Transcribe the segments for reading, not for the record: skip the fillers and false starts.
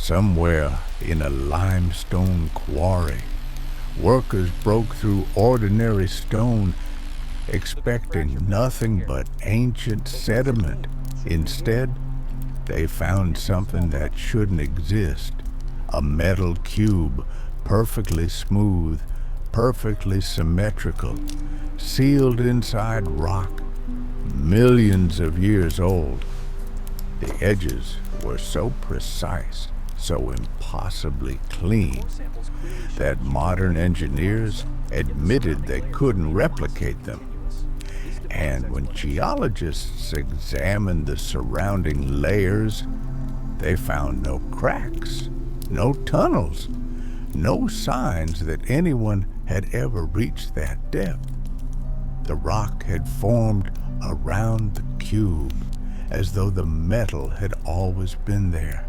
Somewhere in a limestone quarry, workers broke through ordinary stone, expecting nothing but ancient sediment. Instead, they found something that shouldn't exist. A metal cube, perfectly smooth, perfectly symmetrical, sealed inside rock, millions of years old. The edges were so precise, so impossibly clean, that modern engineers admitted they couldn't replicate them. And when geologists examined the surrounding layers, they found no cracks, no tunnels, no signs that anyone had ever reached that depth. The rock had formed around the cube, as though the metal had always been there,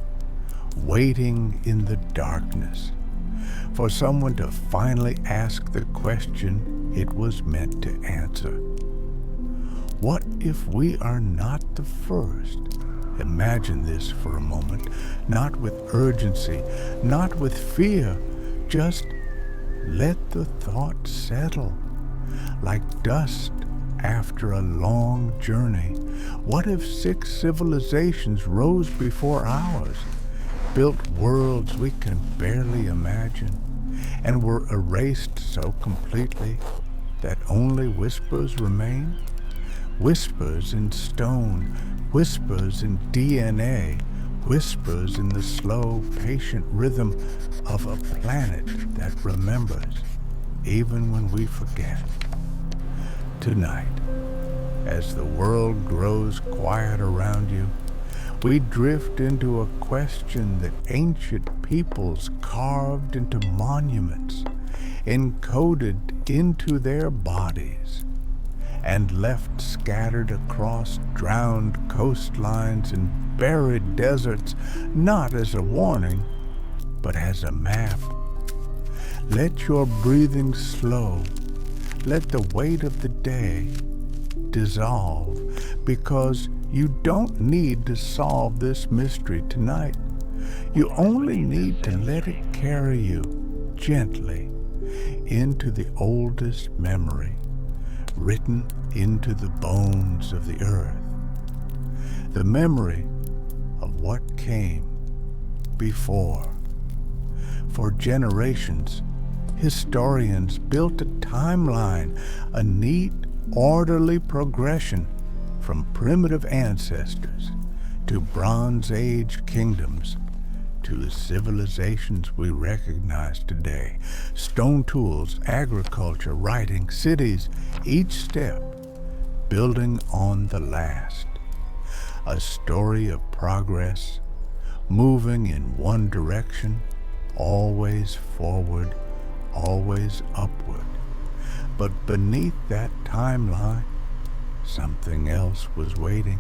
waiting in the darkness for someone to finally ask the question it was meant to answer. What if we are not the first? Imagine this for a moment, not with urgency, not with fear, just let the thought settle, like dust after a long journey. What if 6 civilizations rose before ours, built worlds we can barely imagine, and were erased so completely that only whispers remain? Whispers in stone, whispers in DNA, whispers in the slow, patient rhythm of a planet that remembers, even when we forget. Tonight, as the world grows quiet around you, we drift into a question that ancient peoples carved into monuments, encoded into their bodies, and left scattered across drowned coastlines and buried deserts, not as a warning, but as a map. Let your breathing slow. Let the weight of the day dissolve, because you don't need to solve this mystery tonight. You only need to let it carry you gently into the oldest memory, written into the bones of the earth. The memory of what came before. For generations, historians built a timeline, a neat, orderly progression from primitive ancestors to Bronze Age kingdoms to the civilizations we recognize today. Stone tools, agriculture, writing, cities, each step building on the last. A story of progress, moving in one direction, always forward, always upward. But beneath that timeline, something else was waiting.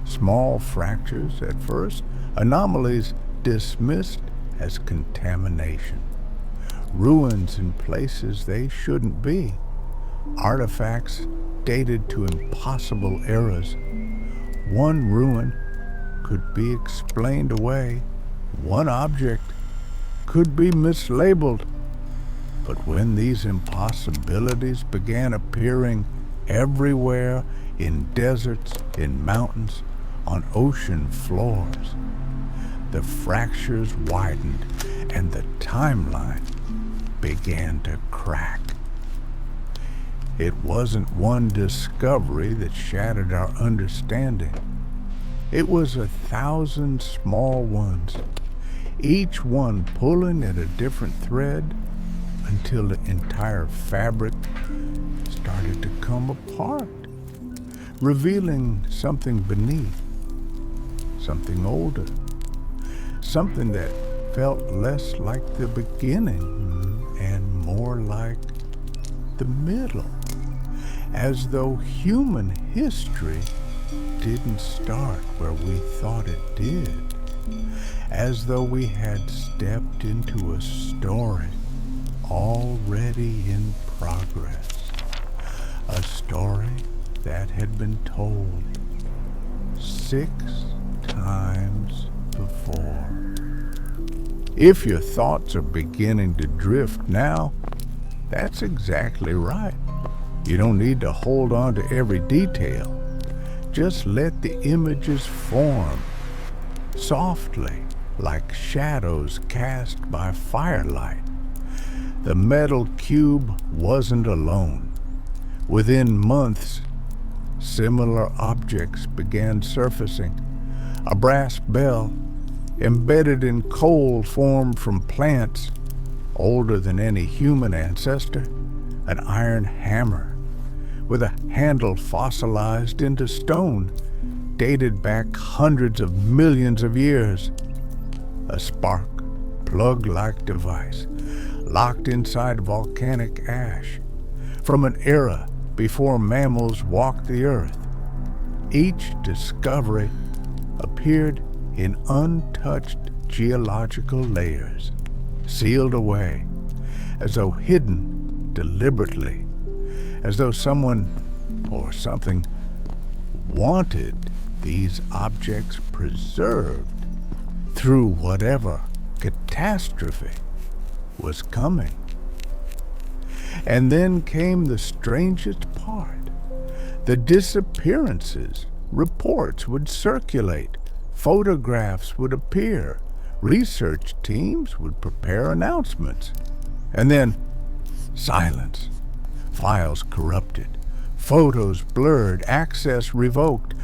Small fractures at first, anomalies dismissed as contamination, ruins in places they shouldn't be, artifacts dated to impossible eras. One ruin could be explained away, one object could be mislabeled. But when these impossibilities began appearing everywhere, in deserts, in mountains, on ocean floors, the fractures widened and the timeline began to crack. It wasn't one discovery that shattered our understanding. It was 1,000 small ones, each one pulling at a different thread until the entire fabric started to come apart, revealing something beneath, something older, something that felt less like the beginning and more like the middle, as though human history didn't start where we thought it did, as though we had stepped into a story already in progress, a story that had been told 6 times before. If your thoughts are beginning to drift now, that's exactly right. You don't need to hold on to every detail. Just let the images form softly, like shadows cast by firelight. The metal cube wasn't alone. Within months, similar objects began surfacing. A brass bell, embedded in coal formed from plants older than any human ancestor, an iron hammer with a handle fossilized into stone, dated back hundreds of millions of years, a spark plug-like device locked inside volcanic ash from an era before mammals walked the earth. Each discovery appeared in untouched geological layers, sealed away, as though hidden deliberately, as though someone or something wanted these objects preserved through whatever catastrophe was coming. And then came the strangest part. The disappearances. Reports would circulate. Photographs would appear. Research teams would prepare announcements. And then silence. Files corrupted. Photos blurred. Access revoked.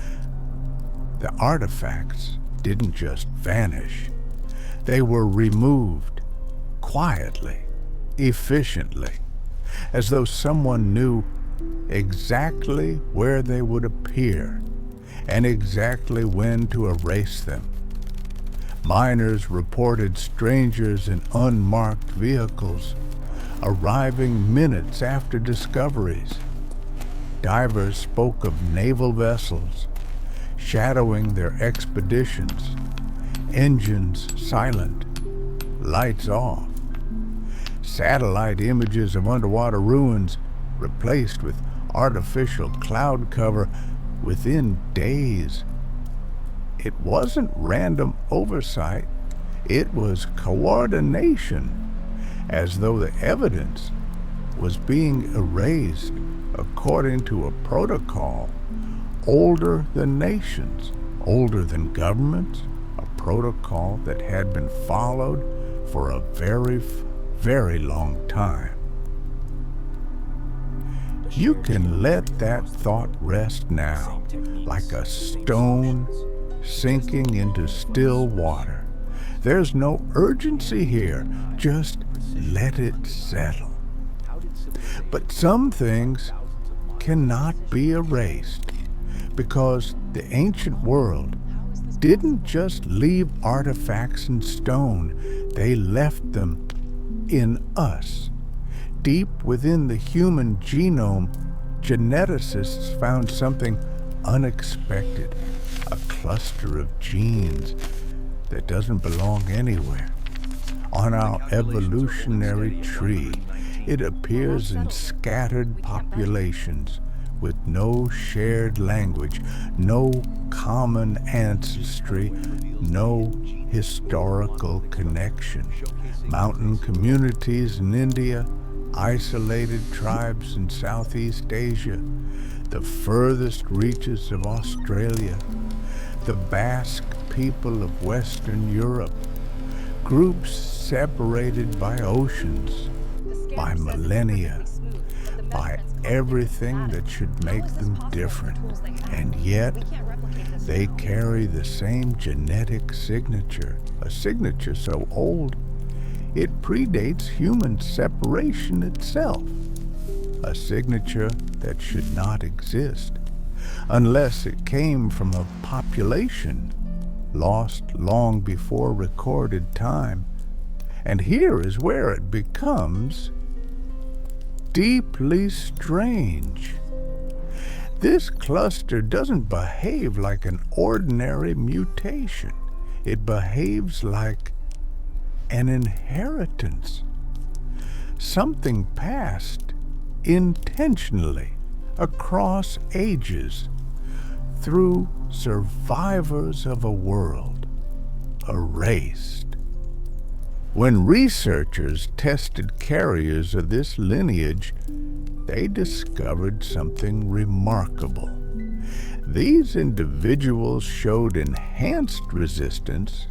The artifacts didn't just vanish. They were removed quietly, efficiently, as though someone knew exactly where they would appear and exactly when to erase them. Miners reported strangers in unmarked vehicles arriving minutes after discoveries. Divers spoke of naval vessels shadowing their expeditions, engines silent, lights off. Satellite images of underwater ruins replaced with artificial cloud cover within days. It wasn't random oversight, it was coordination, as though the evidence was being erased according to a protocol older than nations, older than governments, a protocol that had been followed for a very long time. You can let that thought rest now, like a stone sinking into still water. There's no urgency here, just let it settle. But some things cannot be erased, because the ancient world didn't just leave artifacts in stone, they left them in us. Deep within the human genome, geneticists found something unexpected, a cluster of genes that doesn't belong anywhere. On our evolutionary tree, it appears in scattered populations with no shared language, no common ancestry, no historical connection. Mountain communities in India, isolated tribes in Southeast Asia, the furthest reaches of Australia, the Basque people of Western Europe, groups separated by oceans, by millennia, by everything that should make them different. And yet, they carry the same genetic signature, a signature so old it predates human separation itself, a signature that should not exist unless it came from a population lost long before recorded time. And here is where it becomes deeply strange. This cluster doesn't behave like an ordinary mutation. It behaves like an inheritance, something passed intentionally across ages through survivors of a world erased When researchers tested carriers of this lineage, they discovered something remarkable. These individuals showed enhanced resistance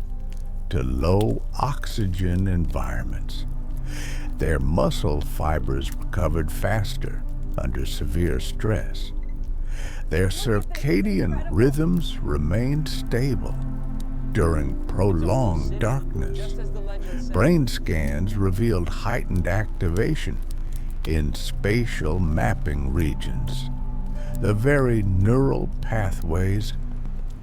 to low oxygen environments. Their muscle fibers recovered faster under severe stress. Their circadian rhythms remained stable during prolonged darkness. Brain scans revealed heightened activation in spatial mapping regions, the very neural pathways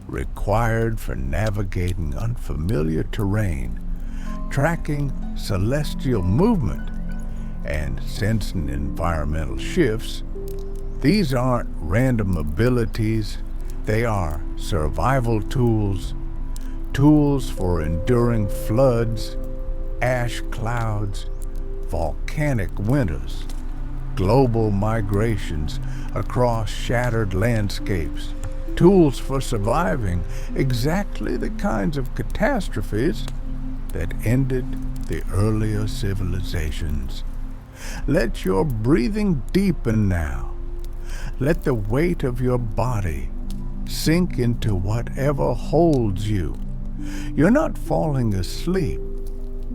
required for navigating unfamiliar terrain, tracking celestial movement, and sensing environmental shifts. These aren't random abilities, they are survival tools, tools for enduring floods, ash clouds, volcanic winters, global migrations across shattered landscapes, tools for surviving exactly the kinds of catastrophes that ended the earlier civilizations. Let your breathing deepen now. Let the weight of your body sink into whatever holds you. You're not falling asleep.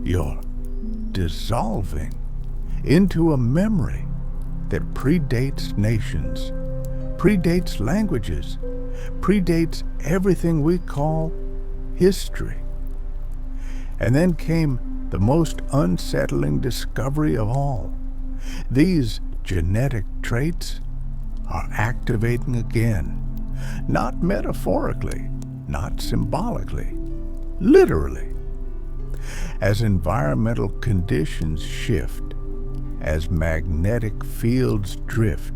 You're dissolving into a memory that predates nations, predates languages, predates everything we call history. And then came the most unsettling discovery of all. These genetic traits are activating again, not metaphorically, not symbolically, literally. As environmental conditions shift, as magnetic fields drift,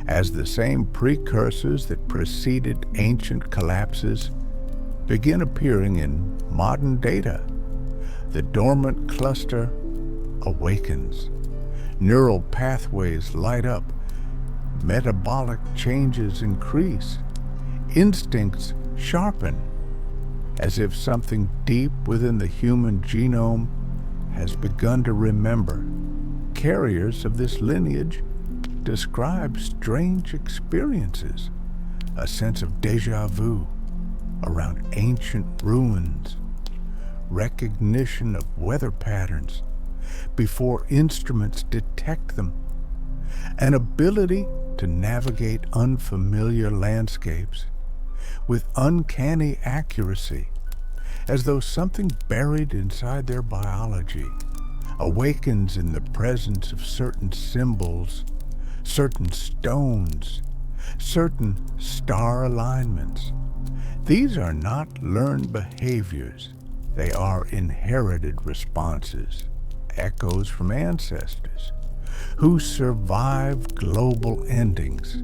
as the same precursors that preceded ancient collapses begin appearing in modern data, the dormant cluster awakens. Neural pathways light up, metabolic changes increase, instincts sharpen, as if something deep within the human genome has begun to remember. Carriers of this lineage describe strange experiences, a sense of déjà vu around ancient ruins, recognition of weather patterns before instruments detect them, an ability to navigate unfamiliar landscapes with uncanny accuracy, as though something buried inside their biology awakens in the presence of certain symbols, certain stones, certain star alignments. These are not learned behaviors. They are inherited responses, echoes from ancestors who survived global endings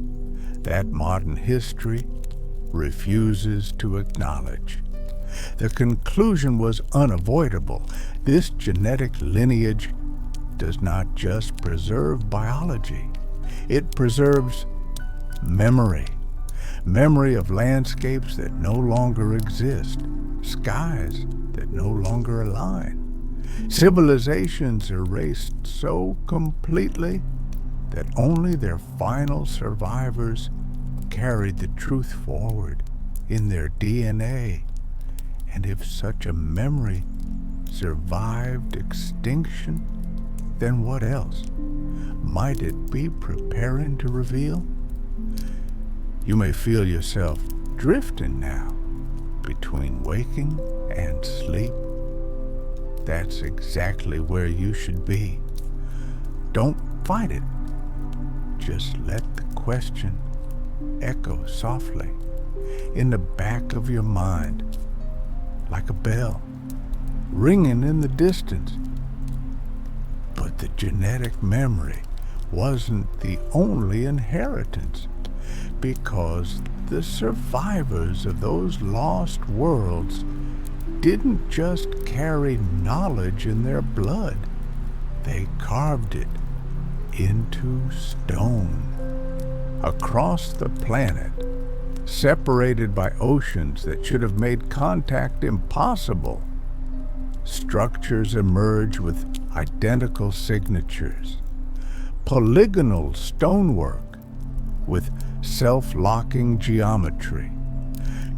that modern history refuses to acknowledge. The conclusion was unavoidable. This genetic lineage does not just preserve biology, it preserves memory. Memory of landscapes that no longer exist, skies that no longer align, civilizations erased so completely that only their final survivors carried the truth forward in their DNA. And if such a memory survived extinction, then what else might it be preparing to reveal? You may feel yourself drifting now between waking and sleep. That's exactly where you should be. Don't fight it. Just let the question echo softly in the back of your mind, like a bell ringing in the distance. But the genetic memory wasn't the only inheritance, because the survivors of those lost worlds didn't just carry knowledge in their blood, they carved it into stone. Across the planet, separated by oceans that should have made contact impossible, structures emerge with identical signatures. Polygonal stonework with self-locking geometry.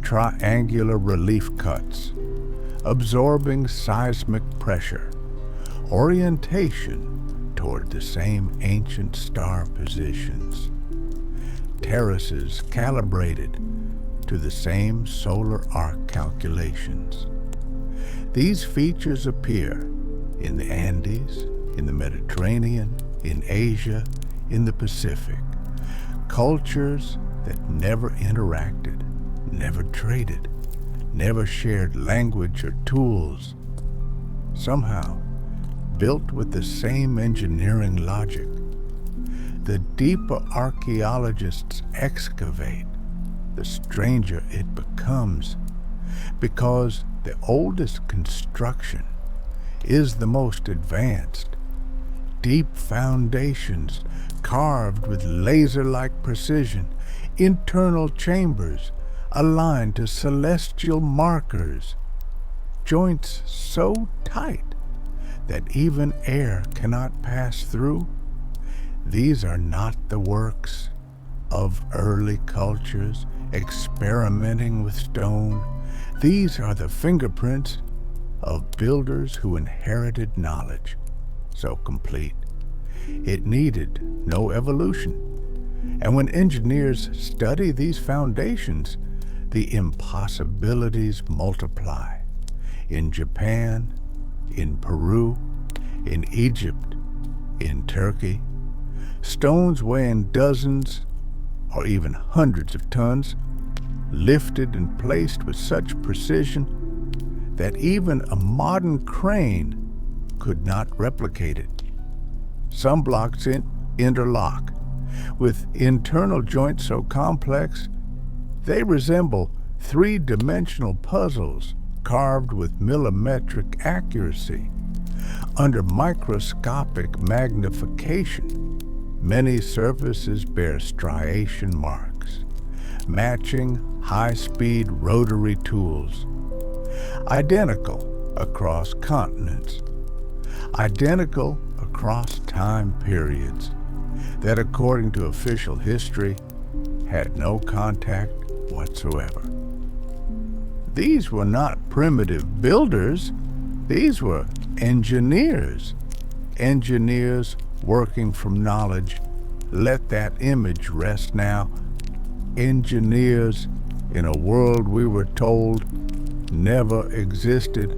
Triangular relief cuts, absorbing seismic pressure. Orientation toward the same ancient star positions. Terraces calibrated to the same solar arc calculations. These features appear in the Andes, in the Mediterranean, in Asia, in the Pacific. Cultures that never interacted, never traded, never shared language or tools, somehow built with the same engineering logic. The deeper archaeologists excavate, the stranger it becomes, because the oldest construction is the most advanced. Deep foundations carved with laser-like precision, internal chambers aligned to celestial markers, joints so tight that even air cannot pass through. These are not the works of early cultures experimenting with stone. These are the fingerprints of builders who inherited knowledge so complete it needed no evolution. And when engineers study these foundations, the impossibilities multiply. In Japan, in Peru, in Egypt, in Turkey, stones weighing dozens or even hundreds of tons, lifted and placed with such precision that even a modern crane could not replicate it. Some blocks interlock, with internal joints so complex they resemble three-dimensional puzzles carved with millimetric accuracy. Under microscopic magnification, many surfaces bear striation marks, matching high-speed rotary tools. Identical across continents, identical across time periods that, according to official history, had no contact whatsoever. These were not primitive builders. These were engineers. Engineers working from knowledge. Let that image rest now. Engineers in a world we were told never existed,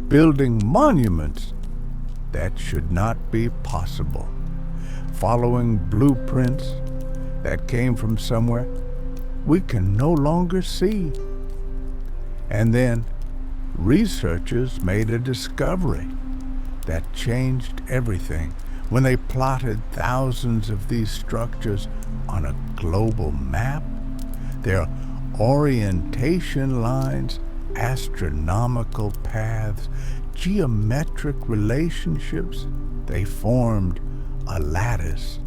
building monuments that should not be possible, following blueprints that came from somewhere we can no longer see. And then researchers made a discovery that changed everything when they plotted thousands of these structures on a global map. Their orientation lines, astronomical paths, geometric relationships, they formed a lattice,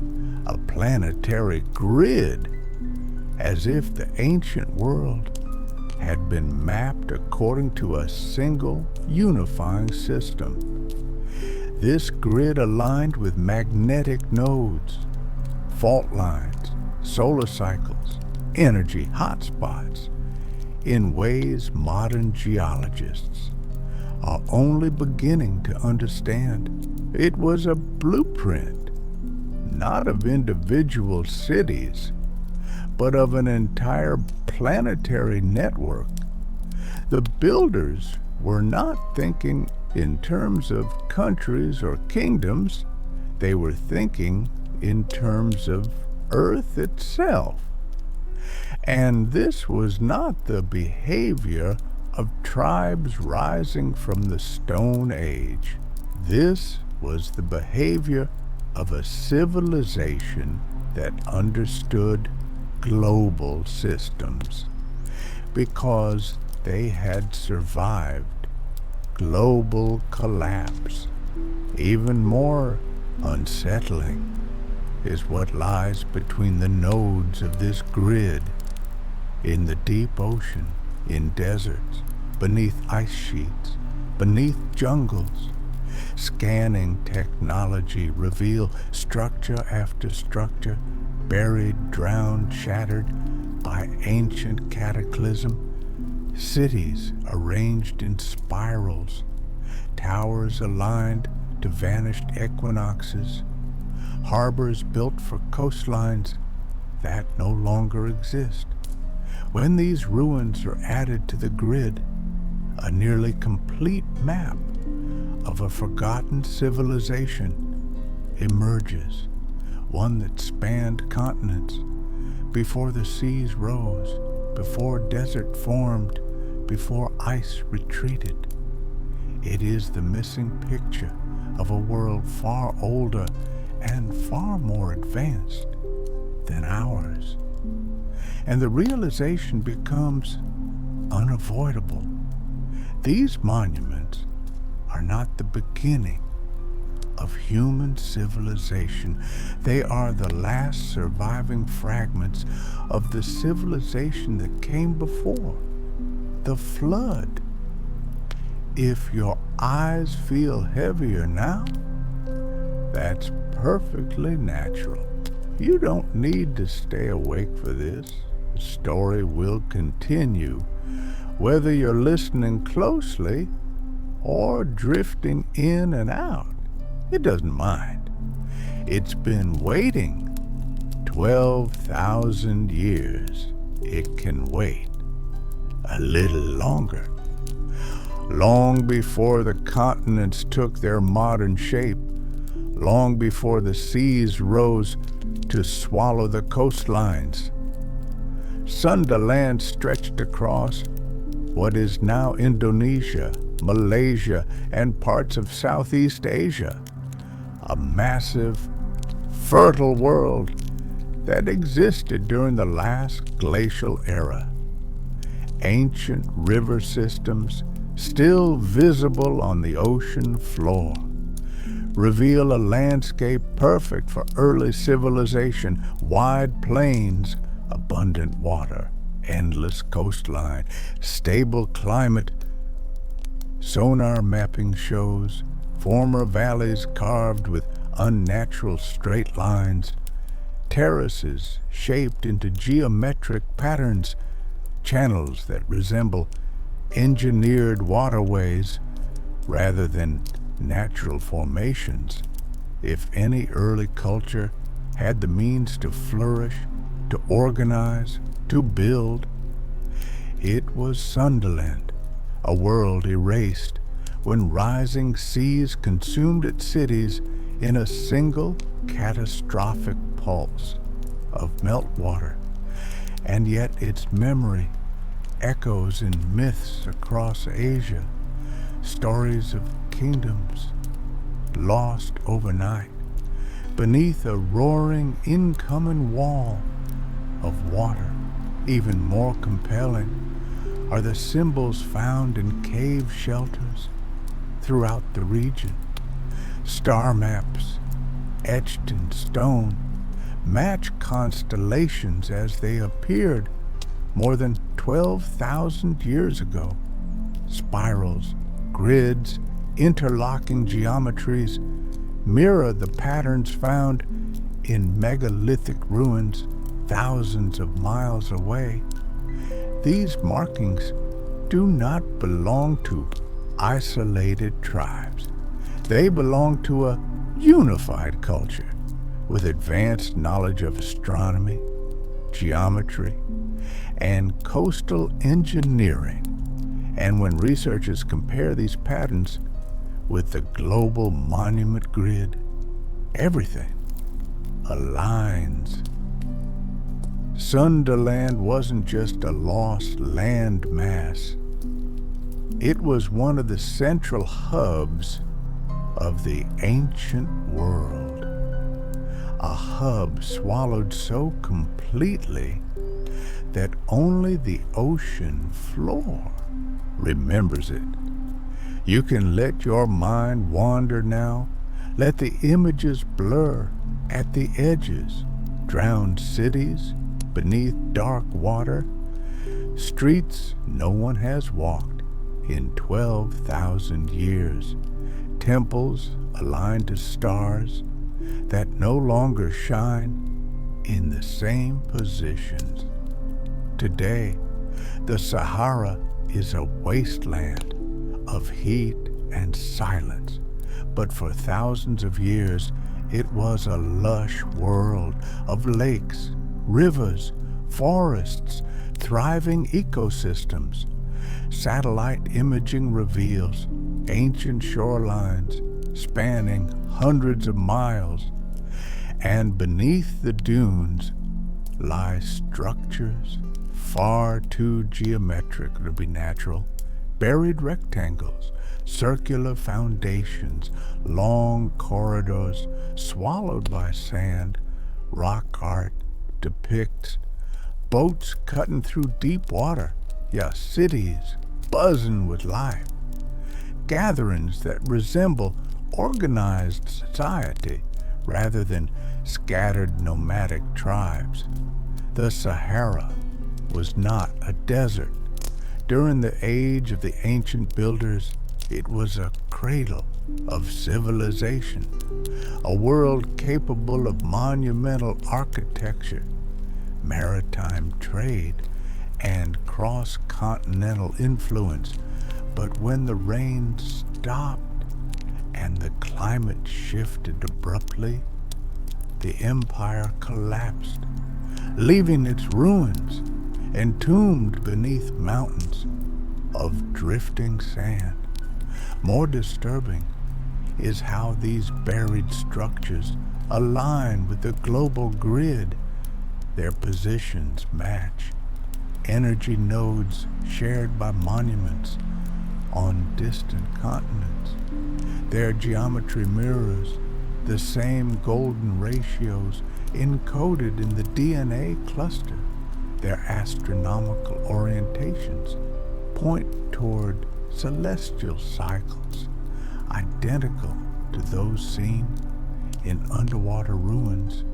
a planetary grid, as if the ancient world had been mapped according to a single unifying system. This grid aligned with magnetic nodes, fault lines, solar cycles, energy hotspots, in ways modern geologists are only beginning to understand. It was a blueprint, not of individual cities, but of an entire planetary network. The builders were not thinking in terms of countries or kingdoms. They were thinking in terms of Earth itself. And this was not the behavior of tribes rising from the Stone Age. This was the behavior of a civilization that understood global systems, because they had survived global collapse. Even more unsettling is what lies between the nodes of this grid, in the deep ocean, in deserts, beneath ice sheets, beneath jungles. Scanning technology reveal structure after structure, buried, drowned, shattered by ancient cataclysm. Cities arranged in spirals, towers aligned to vanished equinoxes, harbors built for coastlines that no longer exist. When these ruins are added to the grid, a nearly complete map of a forgotten civilization emerges, one that spanned continents before the seas rose, before desert formed, before ice retreated. It is the missing picture of a world far older and far more advanced than ours. And the realization becomes unavoidable. These monuments are not the beginning of human civilization. They are the last surviving fragments of the civilization that came before the flood. If your eyes feel heavier now, that's perfectly natural. You don't need to stay awake for this. The story will continue, whether you're listening closely or drifting in and out. It doesn't mind. It's been waiting 12,000 years. It can wait a little longer. Long before the continents took their modern shape, long before the seas rose to swallow the coastlines, Sundaland stretched across what is now Indonesia, Malaysia, and parts of Southeast Asia, a massive, fertile world that existed during the last glacial era. Ancient river systems, still visible on the ocean floor, reveal a landscape perfect for early civilization: wide plains, abundant water, endless coastline, stable climate. Sonar mapping shows former valleys carved with unnatural straight lines, terraces shaped into geometric patterns, channels that resemble engineered waterways rather than natural formations. If any early culture had the means to flourish, to organize, to build, it was Sundaland, a world erased when rising seas consumed its cities in a single catastrophic pulse of meltwater. And yet its memory echoes in myths across Asia, stories of kingdoms lost overnight beneath a roaring incoming wall of water. Even more compelling are the symbols found in cave shelters throughout the region. Star maps etched in stone match constellations as they appeared more than 12,000 years ago. Spirals, grids, interlocking geometries mirror the patterns found in megalithic ruins thousands of miles away. These markings do not belong to isolated tribes. They belong to a unified culture with advanced knowledge of astronomy, geometry, and coastal engineering. And when researchers compare these patterns with the global monument grid, everything aligns. Sundaland wasn't just a lost land mass. It was one of the central hubs of the ancient world. A hub swallowed so completely that only the ocean floor remembers it. You can let your mind wander now. Let the images blur at the edges. Drowned cities beneath dark water, streets no one has walked in 12,000 years. Temples aligned to stars that no longer shine in the same positions. Today, the Sahara is a wasteland of heat and silence, but for thousands of years, it was a lush world of lakes, rivers, forests, thriving ecosystems. Satellite imaging reveals ancient shorelines spanning hundreds of miles, and beneath the dunes lie structures far too geometric to be natural, buried rectangles, circular foundations, long corridors swallowed by sand. Rock art depicts boats cutting through deep water, cities buzzing with life, gatherings that resemble organized society rather than scattered nomadic tribes. The Sahara was not a desert. During the age of the ancient builders, it was a cradle of civilization, a world capable of monumental architecture, maritime trade, and cross-continental influence. But when the rain stopped and the climate shifted abruptly, the empire collapsed, leaving its ruins entombed beneath mountains of drifting sand. More disturbing is how these buried structures align with the global grid. Their positions match energy nodes shared by monuments on distant continents. Their geometry mirrors the same golden ratios encoded in the DNA cluster. Their astronomical orientations point toward celestial cycles identical to those seen in underwater ruins.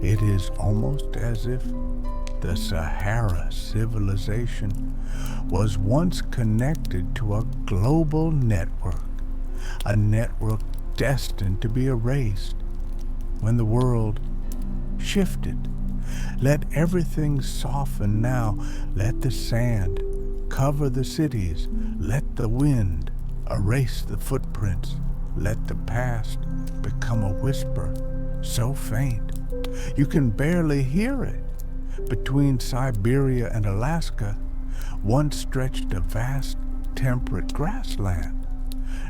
It is almost as if the Sahara civilization was once connected to a global network, a network destined to be erased when the world shifted. Let everything soften now. Let the sand cover the cities. Let the wind erase the footprints. Let the past become a whisper so faint you can barely hear it. Between Siberia and Alaska once stretched a vast temperate grassland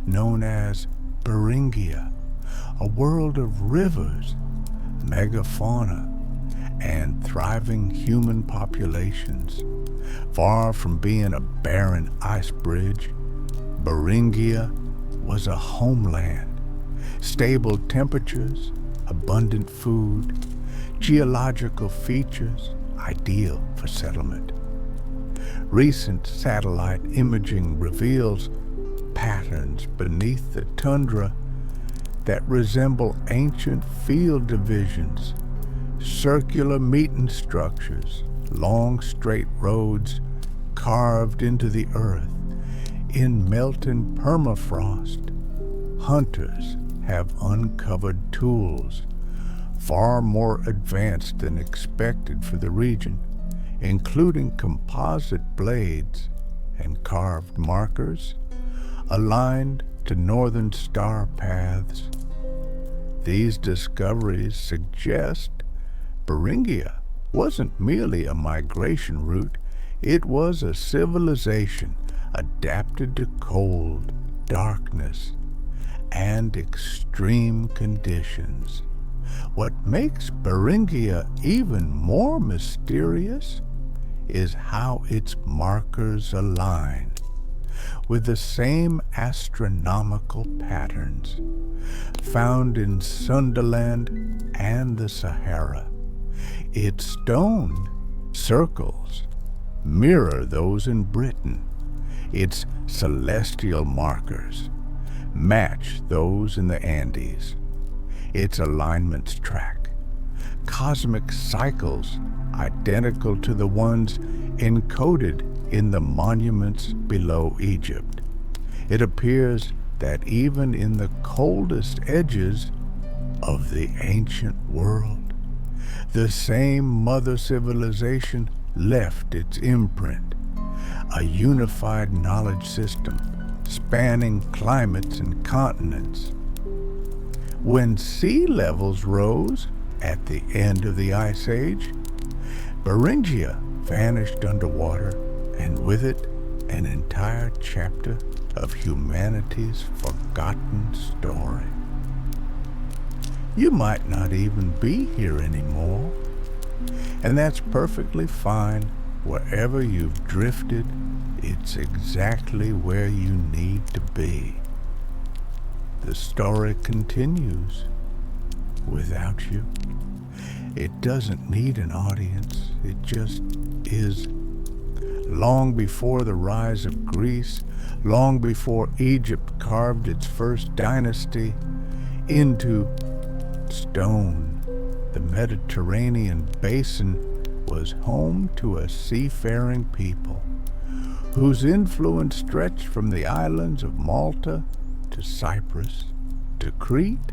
known as Beringia, a world of rivers, megafauna, and thriving human populations. Far from being a barren ice bridge, Beringia was a homeland. Stable temperatures, abundant food, geological features ideal for settlement. Recent satellite imaging reveals patterns beneath the tundra that resemble ancient field divisions, circular meeting structures, long straight roads carved into the earth. In melting permafrost, hunters have uncovered tools far more advanced than expected for the region, including composite blades and carved markers aligned to northern star paths. These discoveries suggest Beringia wasn't merely a migration route, it was a civilization adapted to cold, darkness, and extreme conditions. What makes Beringia even more mysterious is how its markers align with the same astronomical patterns found in Sundaland and the Sahara. Its stone circles mirror those in Britain. Its celestial markers match those in the Andes. Its alignments track cosmic cycles identical to the ones encoded in the monuments below Egypt. It appears that even in the coldest edges of the ancient world, the same mother civilization left its imprint, a unified knowledge system spanning climates and continents. When sea levels rose at the end of the Ice Age, Beringia vanished underwater, and with it an entire chapter of humanity's forgotten story. You might not even be here anymore, and that's perfectly fine. Wherever you've drifted, it's exactly where you need to be. The story continues without you. It doesn't need an audience, it just is. Long before the rise of Greece, long before Egypt carved its first dynasty into stone, the Mediterranean basin was home to a seafaring people whose influence stretched from the islands of Malta to Cyprus to Crete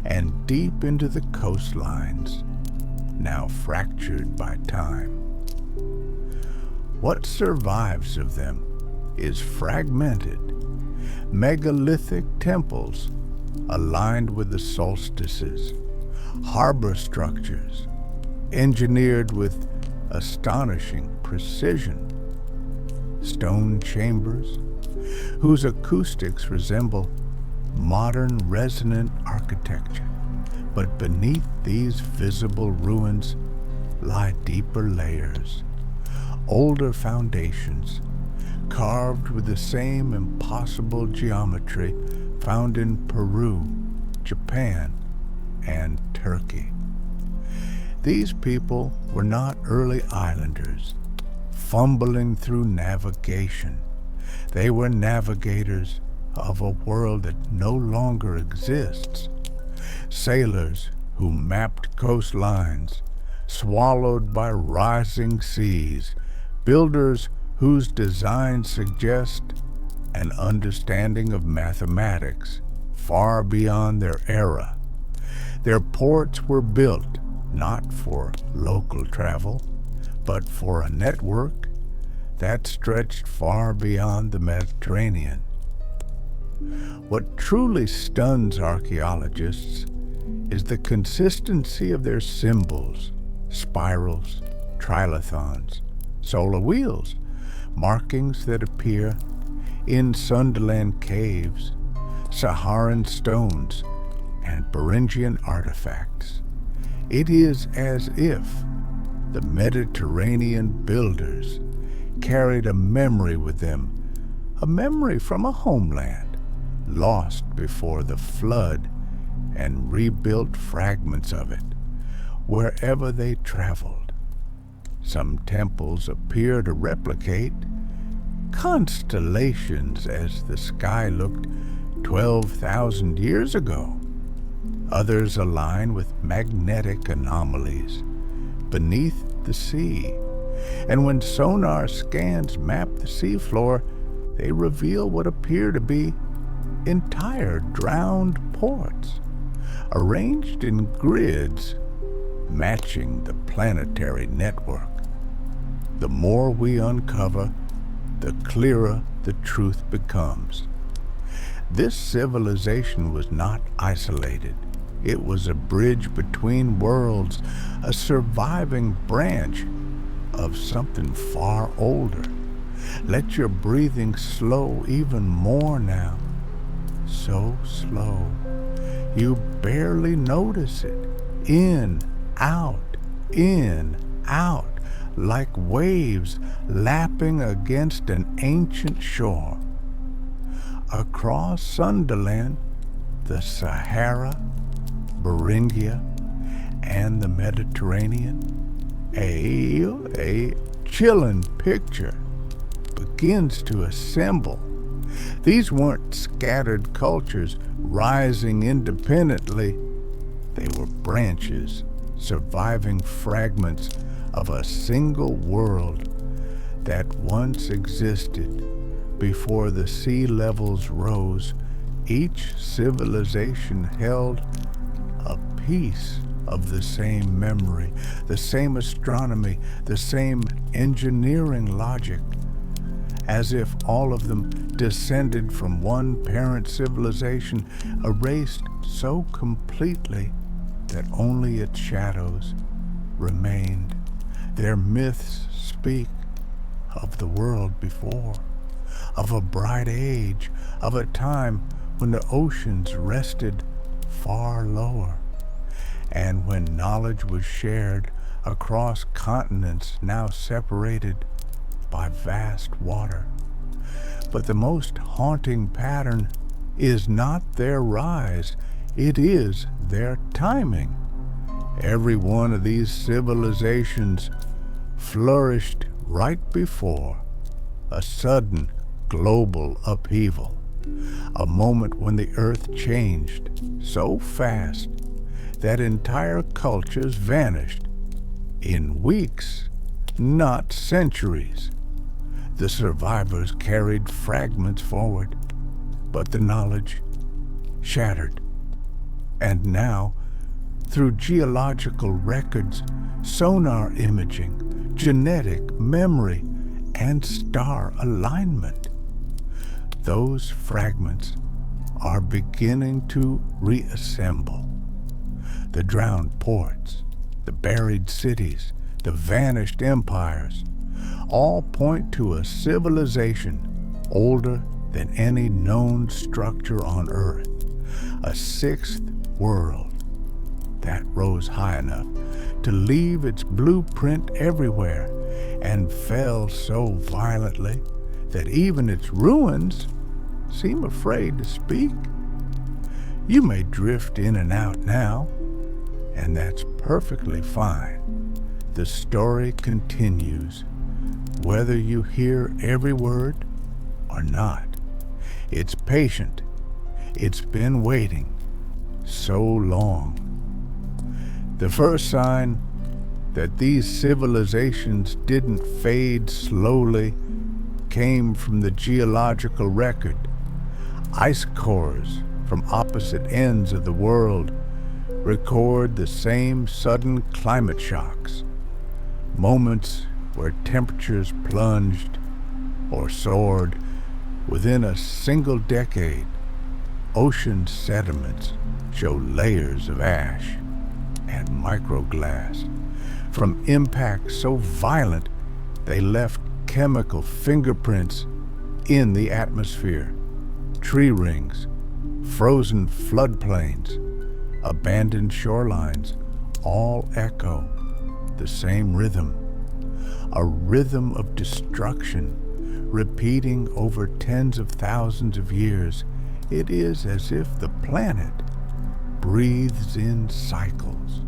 and deep into the coastlines, now fractured by time. What survives of them is fragmented, megalithic temples aligned with the solstices, harbor structures engineered with astonishing precision, stone chambers whose acoustics resemble modern resonant architecture. But beneath these visible ruins lie deeper layers, older foundations, carved with the same impossible geometry found in Peru, Japan, and Turkey. These people were not early islanders, fumbling through navigation. They were navigators of a world that no longer exists. Sailors who mapped coastlines, swallowed by rising seas, builders whose designs suggest an understanding of mathematics far beyond their era. Their ports were built not for local travel, but for a network that stretched far beyond the Mediterranean. What truly stuns archaeologists is the consistency of their symbols, spirals, trilithons, solar wheels, markings that appear in Sunderland caves, Saharan stones, and Beringian artifacts. It is as if the Mediterranean builders carried a memory with them, a memory from a homeland lost before the flood, and rebuilt fragments of it wherever they traveled. Some temples appear to replicate constellations as the sky looked 12,000 years ago. Others align with magnetic anomalies beneath the sea, and when sonar scans map the seafloor, they reveal what appear to be entire drowned ports, arranged in grids matching the planetary network. The more we uncover, the clearer the truth becomes. This civilization was not isolated. It was a bridge between worlds, a surviving branch of something far older. Let your breathing slow even more now. So slow, you barely notice it. In, out, like waves lapping against an ancient shore. Across Sunderland, the Sahara, Beringia, and the Mediterranean, a chilling picture begins to assemble. These weren't scattered cultures rising independently. They were branches, surviving fragments of a single world that once existed before the sea levels rose, each civilization held a piece of the same memory, the same astronomy, the same engineering logic, as if all of them descended from one parent civilization, erased so completely that only its shadows remained. Their myths speak of the world before, of a bright age, of a time when the oceans rested far lower, and when knowledge was shared across continents now separated by vast water. But the most haunting pattern is not their rise, it is their timing. Every one of these civilizations flourished right before a sudden global upheaval, a moment when the earth changed so fast that entire cultures vanished in weeks, not centuries. The survivors carried fragments forward, but the knowledge shattered. And now, through geological records, sonar imaging, genetic memory, and star alignment, those fragments are beginning to reassemble. The drowned ports, the buried cities, the vanished empires, all point to a civilization older than any known structure on Earth, a sixth world that rose high enough to leave its blueprint everywhere and fell so violently that even its ruins seem afraid to speak. You may drift in and out now, and that's perfectly fine. The story continues, whether you hear every word or not. It's patient. It's been waiting so long. The first sign that these civilizations didn't fade slowly came from the geological record. Ice cores from opposite ends of the world record the same sudden climate shocks, moments where temperatures plunged or soared within a single decade. Ocean sediments show layers of ash and microglass from impacts so violent they left chemical fingerprints in the atmosphere. Tree rings, frozen floodplains, abandoned shorelines all echo the same rhythm, a rhythm of destruction repeating over tens of thousands of years. It is as if the planet breathes in cycles,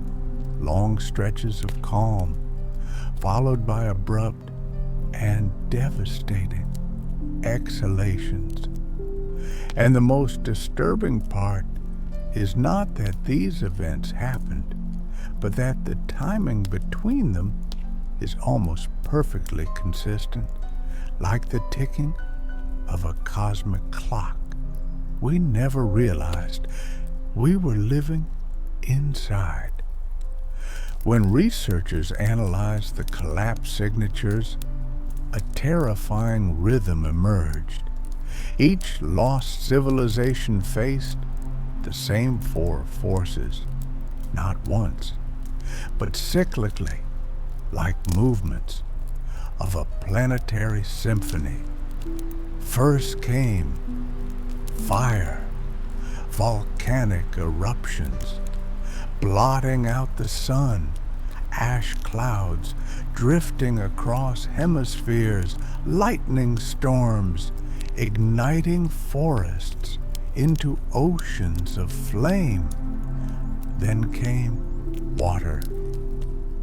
long stretches of calm, followed by abrupt and devastating exhalations. And the most disturbing part is not that these events happened, but that the timing between them is almost perfectly consistent, like the ticking of a cosmic clock. We never realized we were living inside. When researchers analyzed the collapse signatures, a terrifying rhythm emerged. Each lost civilization faced the same four forces, not once, but cyclically, like movements of a planetary symphony. First came fire, volcanic eruptions, blotting out the sun, ash clouds drifting across hemispheres, lightning storms, igniting forests into oceans of flame. Then came water,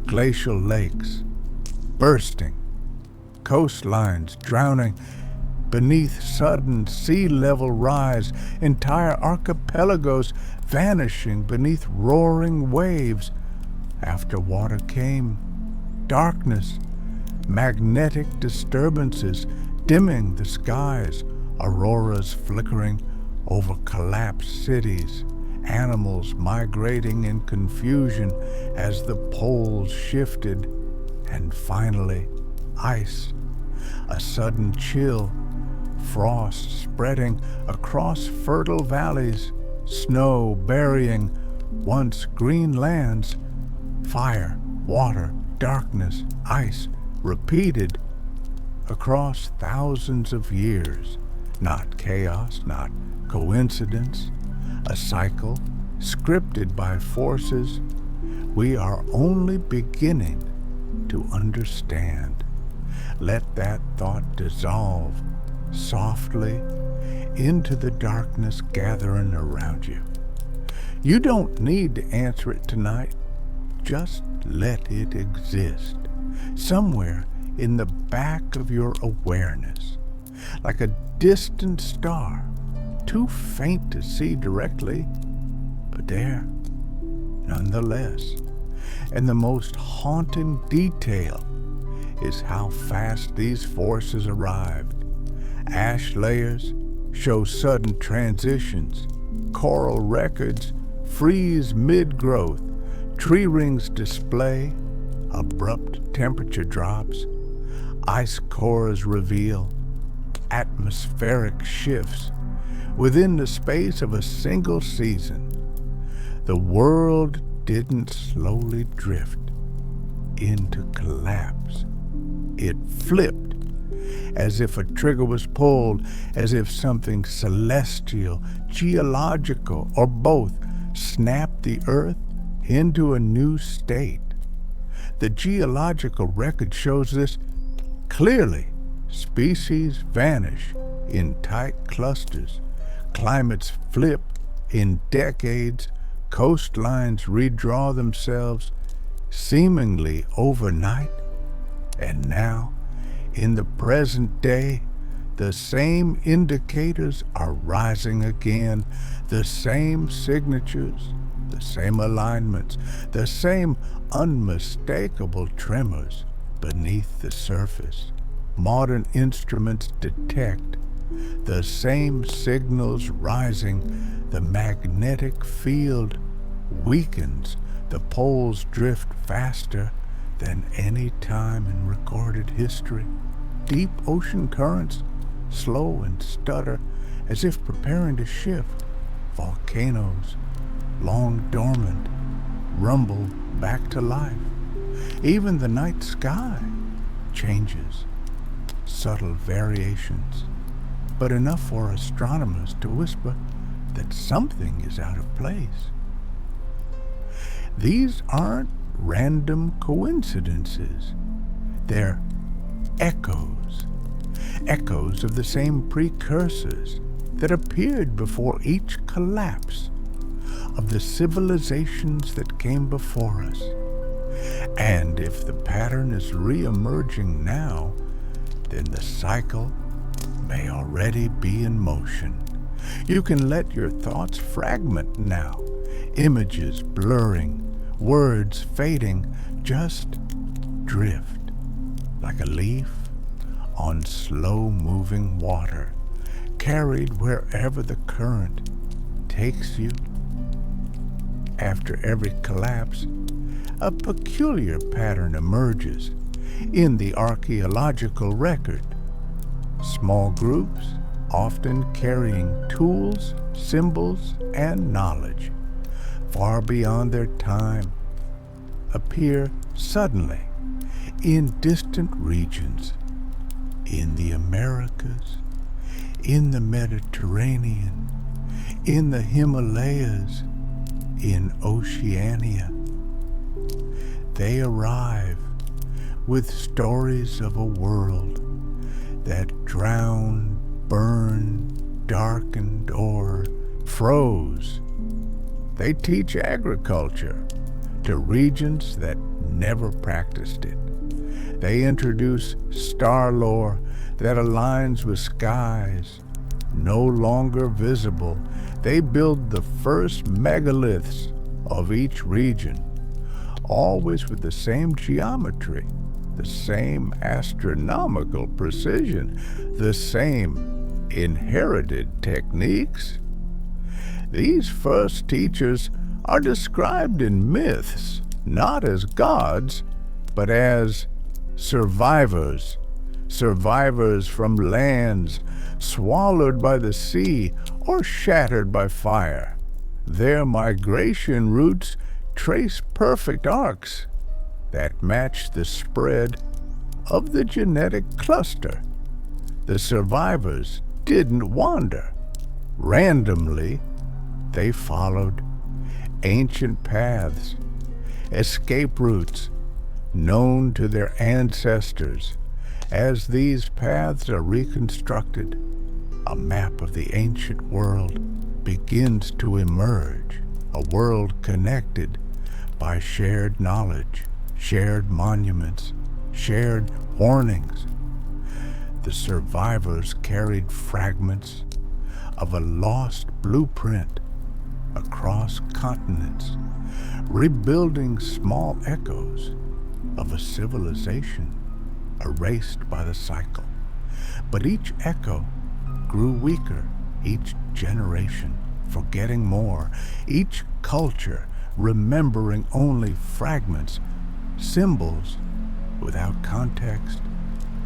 glacial lakes bursting, coastlines drowning beneath sudden sea level rise, entire archipelagos vanishing beneath roaring waves. After water came darkness, magnetic disturbances, dimming the skies, auroras flickering over collapsed cities, animals migrating in confusion as the poles shifted, and finally, ice, a sudden chill, frost spreading across fertile valleys, snow burying once green lands, fire, water, darkness, ice, repeated across thousands of years. Not chaos, not coincidence, a cycle scripted by forces we are only beginning to understand. Let that thought dissolve softly into the darkness gathering around you. You don't need to answer it tonight. Just let it exist somewhere in the back of your awareness, like a distant star, too faint to see directly, but there, nonetheless. And the most haunting detail is how fast these forces arrived. Ash layers show sudden transitions. Coral records freeze mid-growth. Tree rings display abrupt temperature drops. Ice cores reveal atmospheric shifts within the space of a single season. The world didn't slowly drift into collapse. It flipped, as if a trigger was pulled, as if something celestial, geological, or both snapped the earth into a new state. The geological record shows this clearly. Species vanish in tight clusters. Climates flip in decades. Coastlines redraw themselves seemingly overnight. And now, in the present day, the same indicators are rising again, the same signatures, the same alignments, the same unmistakable tremors beneath the surface. Modern instruments detect the same signals rising. The magnetic field weakens. The poles drift faster than any time in recorded history. Deep ocean currents slow and stutter as if preparing to shift. Volcanoes, long dormant, rumble back to life. Even the night sky changes. Subtle variations, but enough for astronomers to whisper that something is out of place. These aren't random coincidences. They're echoes of the same precursors that appeared before each collapse of the civilizations that came before us. And if the pattern is re-emerging now, then the cycle may already be in motion. You can let your thoughts fragment now, images blurring, words fading. Just drift like a leaf on slow-moving water, carried wherever the current takes you. After every collapse, a peculiar pattern emerges in the archaeological record. Small groups, often carrying tools, symbols, and knowledge far beyond their time, appear suddenly in distant regions, in the Americas, in the Mediterranean, in the Himalayas, in Oceania. They arrive with stories of a world that drowned, burned, darkened, or froze. They teach agriculture to regions that never practiced it. They introduce star lore that aligns with skies no longer visible. They build the first megaliths of each region, always with the same geometry, the same astronomical precision, the same inherited techniques. These first teachers are described in myths not as gods, but as survivors, survivors from lands swallowed by the sea or shattered by fire. Their migration routes trace perfect arcs that match the spread of the genetic cluster. The survivors didn't wander. Randomly, they followed ancient paths, escape routes known to their ancestors. As these paths are reconstructed, a map of the ancient world begins to emerge, a world connected by shared knowledge, shared monuments, shared warnings. The survivors carried fragments of a lost blueprint across continents, rebuilding small echoes of a civilization erased by the cycle. But each echo grew weaker, each generation forgetting more, each culture remembering only fragments, symbols without context,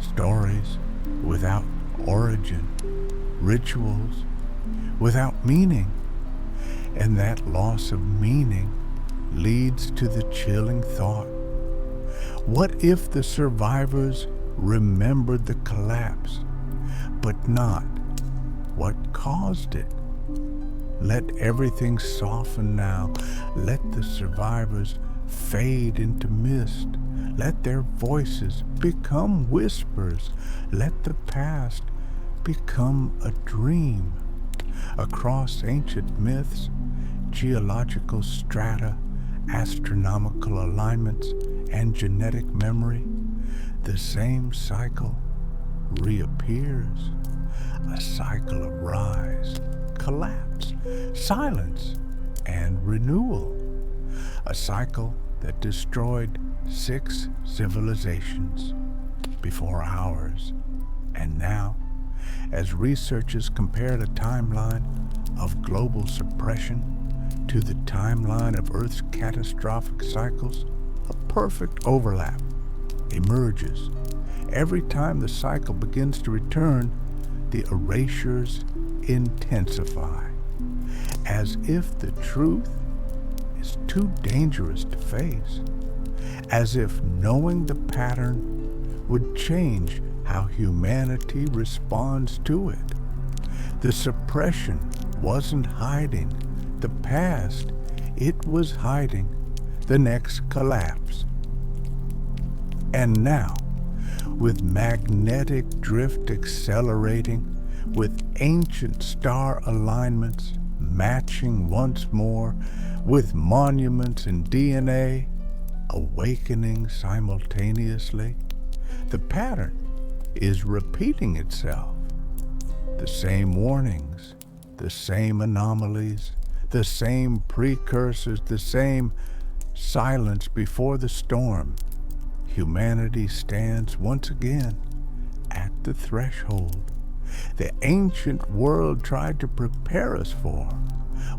stories without origin, rituals without meaning. And that loss of meaning leads to the chilling thought: what if the survivors remembered the collapse, but not what caused it? Let everything soften now. Let the survivors fade into mist. Let their voices become whispers. Let the past become a dream. Across ancient myths, geological strata, astronomical alignments, and genetic memory, the same cycle reappears. A cycle of rise, collapse, silence, and renewal. A cycle that destroyed 6 civilizations before ours. And now, as researchers compared a timeline of global suppression to the timeline of Earth's catastrophic cycles, a perfect overlap emerges. Every time the cycle begins to return, the erasures intensify, as if the truth is too dangerous to face, as if knowing the pattern would change how humanity responds to it. The suppression wasn't hiding the past, it was hiding the next collapse. And now, with magnetic drift accelerating, with ancient star alignments matching once more, with monuments and DNA awakening simultaneously, the pattern is repeating itself. The same warnings, the same anomalies, the same precursors, the same silence before the storm. Humanity stands once again at the threshold. The ancient world tried to prepare us for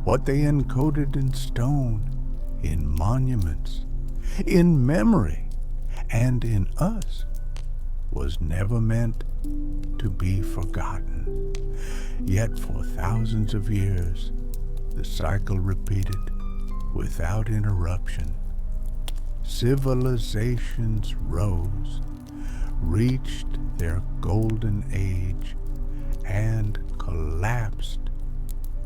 what they encoded in stone, in monuments, in memory, and in us was never meant to be forgotten. Yet for thousands of years, the cycle repeated without interruption. Civilizations rose, reached their golden age, and collapsed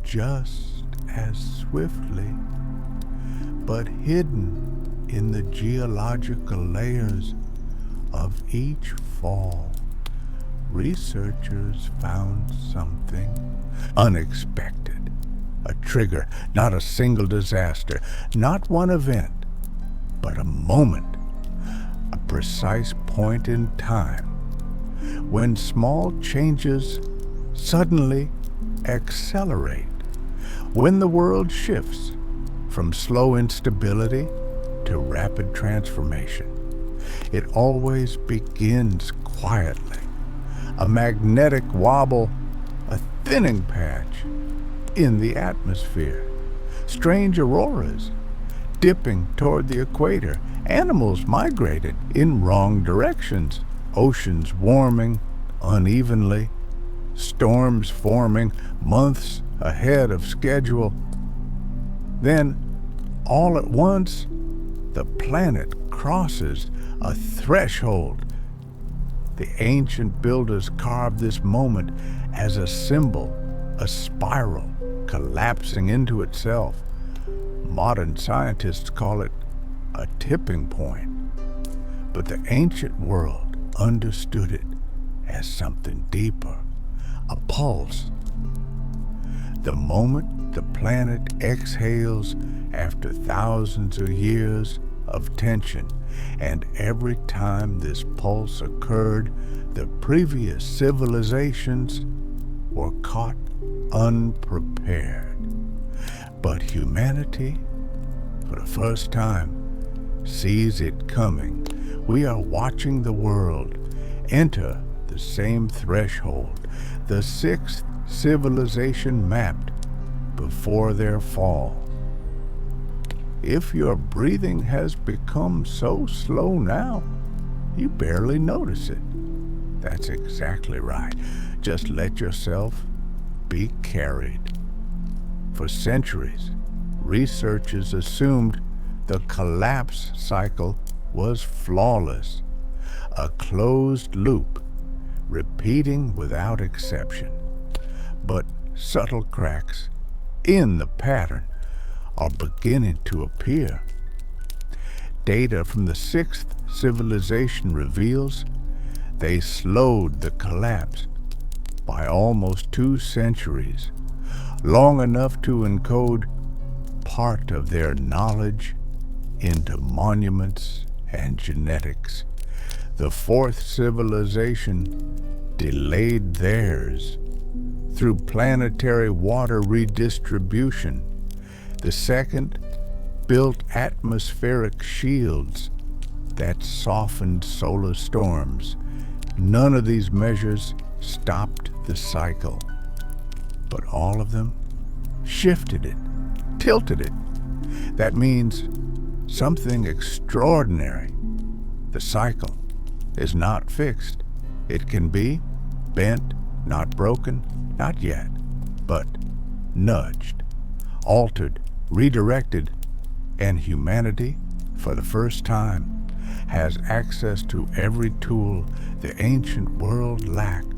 just as swiftly. But hidden in the geological layers of each fall, researchers found something unexpected. A trigger, not a single disaster, not one event, but a moment, a precise point in time, when small changes suddenly accelerate, when the world shifts from slow instability to rapid transformation. It always begins quietly. A magnetic wobble, a thinning patch in the atmosphere. Strange auroras dipping toward the equator. Animals migrated in wrong directions. Oceans warming unevenly. Storms forming months ahead of schedule. Then, all at once, the planet crosses a threshold. The ancient builders carved this moment as a symbol, a spiral collapsing into itself. Modern scientists call it a tipping point, but the ancient world understood it as something deeper, a pulse. The moment the planet exhales after thousands of years of tension, and every time this pulse occurred, the previous civilizations were caught unprepared. But humanity, for the first time, sees it coming. We are watching the world enter the same threshold, the sixth civilization mapped before their fall. If your breathing has become so slow now, you barely notice it. That's exactly right. Just let yourself be carried. For centuries, researchers assumed the collapse cycle was flawless, a closed loop, repeating without exception. But subtle cracks in the pattern are beginning to appear. Data from the sixth civilization reveals they slowed the collapse by almost 2 centuries, long enough to encode part of their knowledge into monuments and genetics. The fourth civilization delayed theirs through planetary water redistribution. The second built atmospheric shields that softened solar storms. None of these measures stopped the cycle, but all of them shifted it, tilted it. That means something extraordinary. The cycle is not fixed. It can be bent, not broken, not yet, but nudged, altered, redirected, and humanity, for the first time, has access to every tool the ancient world lacked.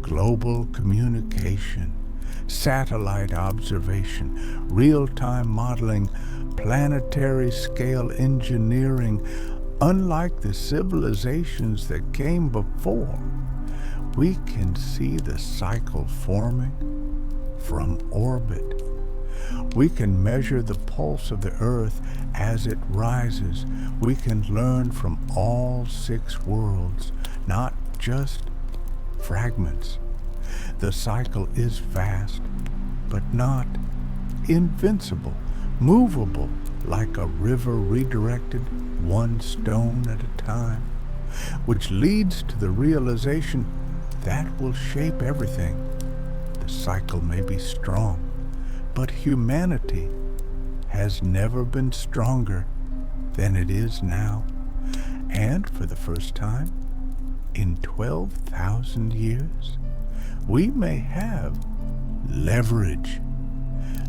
Global communication, satellite observation, real-time modeling, planetary scale engineering. Unlike the civilizations that came before, we can see the cycle forming from orbit. We can measure the pulse of the Earth as it rises. We can learn from all 6 worlds, not just fragments. The cycle is vast, but not invincible, movable like a river redirected one stone at a time, which leads to the realization that will shape everything. The cycle may be strong, but humanity has never been stronger than it is now. And for the first time in 12,000 years, we may have leverage.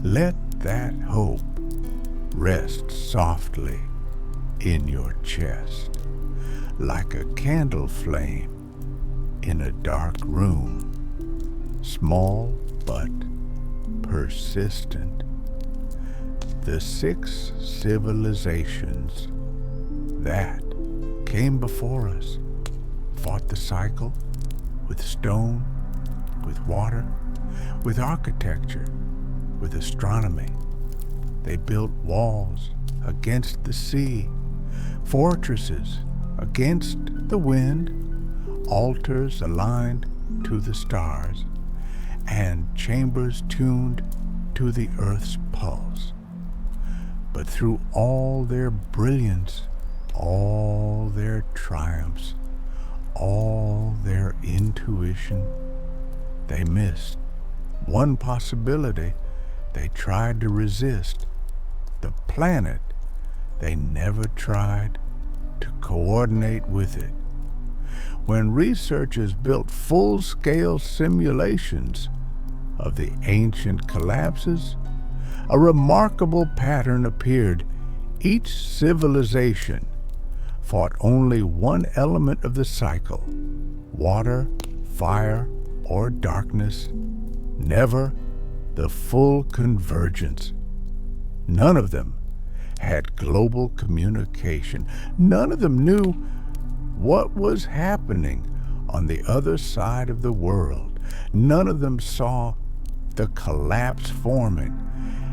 Let that hope rest softly in your chest, like a candle flame in a dark room, small but persistent. The 6 civilizations that came before us fought the cycle with stone, with water, with architecture, with astronomy. They built walls against the sea, fortresses against the wind, altars aligned to the stars, and chambers tuned to the Earth's pulse. But through all their brilliance, all their triumphs, all their intuition, they missed one possibility they tried to resist: the planet. They never tried to coordinate with it. When researchers built full-scale simulations of the ancient collapses, a remarkable pattern appeared. Each civilization fought only one element of the cycle: water, fire, or darkness, never the full convergence. None of them had global communication. None of them knew what was happening on the other side of the world. None of them saw the collapse forming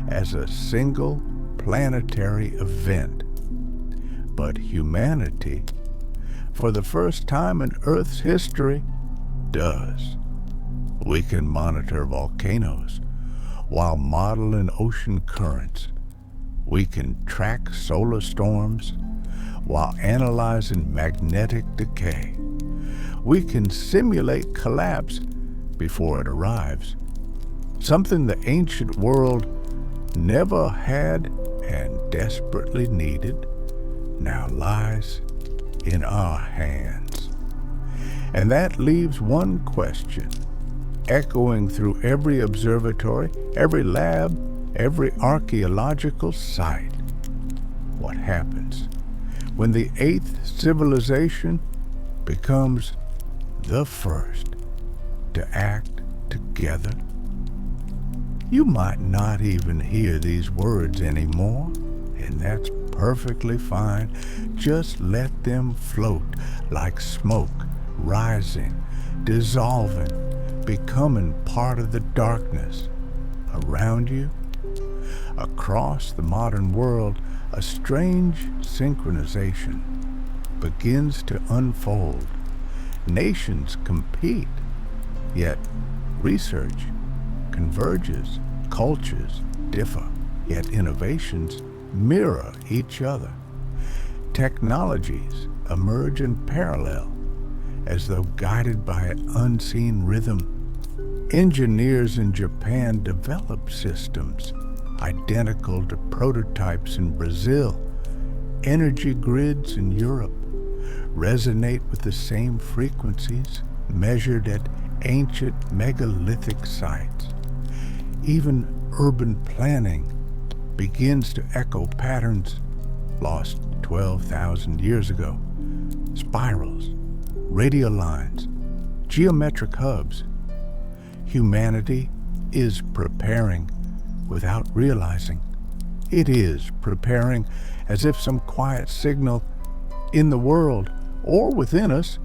as a single planetary event. But humanity, for the first time in Earth's history, does. We can monitor volcanoes while modeling ocean currents. We can track solar storms while analyzing magnetic decay. We can simulate collapse before it arrives. Something the ancient world never had and desperately needed now lies in our hands. And that leaves one question echoing through every observatory, every lab, every archaeological site. What happens when the eighth civilization becomes the first to act together? You might not even hear these words anymore, and that's perfectly fine. Just let them float like smoke, rising, dissolving, becoming part of the darkness around you. Across the modern world, a strange synchronization begins to unfold. Nations compete, yet research converges. Cultures differ, yet innovations mirror each other. Technologies emerge in parallel, as though guided by an unseen rhythm. Engineers in Japan develop systems identical to prototypes in Brazil. Energy grids in Europe resonate with the same frequencies measured at ancient megalithic sites. Even urban planning begins to echo patterns lost 12,000 years ago. Spirals, radial lines, geometric hubs. Humanity is preparing without realizing. It is preparing as if some quiet signal in the world or within us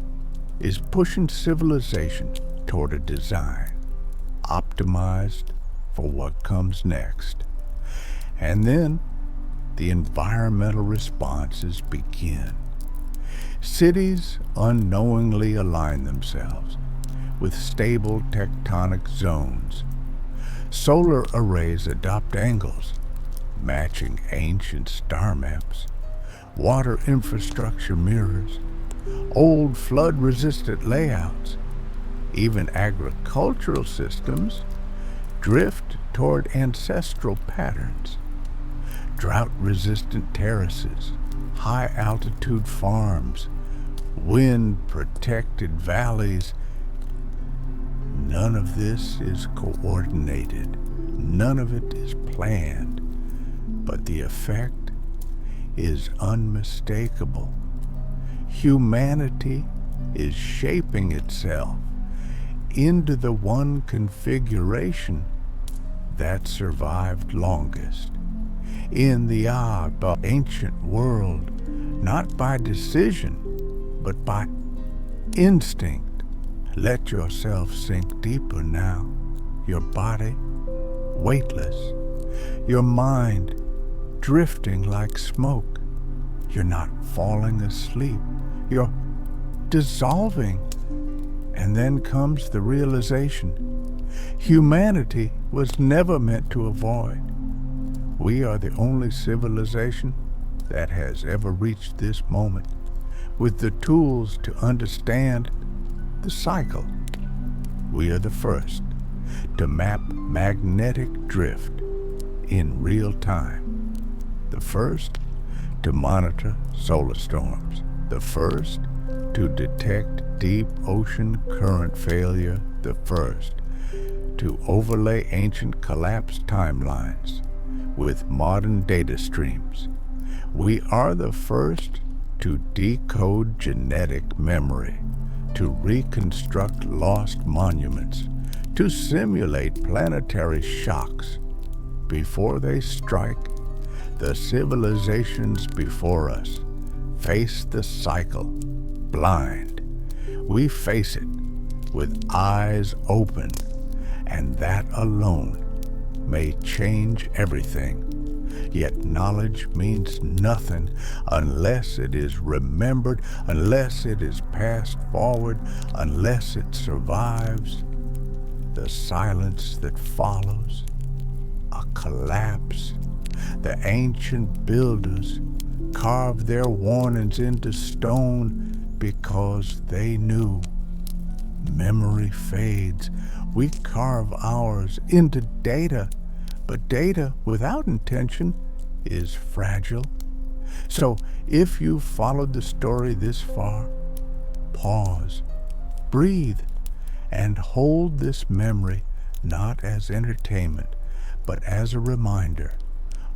is pushing civilization toward a design optimized for what comes next. And then the environmental responses begin. Cities unknowingly align themselves with stable tectonic zones. Solar arrays adopt angles matching ancient star maps. Water infrastructure mirrors old flood-resistant layouts. Even agricultural systems drift toward ancestral patterns. Drought-resistant terraces, high-altitude farms, wind-protected valleys. None of this is coordinated. None of it is planned. But the effect is unmistakable. Humanity is shaping itself into the one configuration that survived longest. In the ancient world, not by decision, but by instinct. Let yourself sink deeper now. Your body weightless. Your mind drifting like smoke. You're not falling asleep. You're dissolving. And then comes the realization. Humanity was never meant to avoid. We are the only civilization that has ever reached this moment with the tools to understand the cycle. We are the first to map magnetic drift in real time, the first to monitor solar storms, the first to detect deep ocean current failure, the first to overlay ancient collapsed timelines with modern data streams. We are the first to decode genetic memory, to reconstruct lost monuments, to simulate planetary shocks before they strike. The civilizations before us face the cycle blind. We face it with eyes open, and that alone may change everything. Yet knowledge means nothing unless it is remembered, unless it is passed forward, unless it survives the silence that follows a collapse. The ancient builders carved their warnings into stone because they knew memory fades. We carve ours into data, but data without intention is fragile. So if you've followed the story this far, pause, breathe, and hold this memory not as entertainment, but as a reminder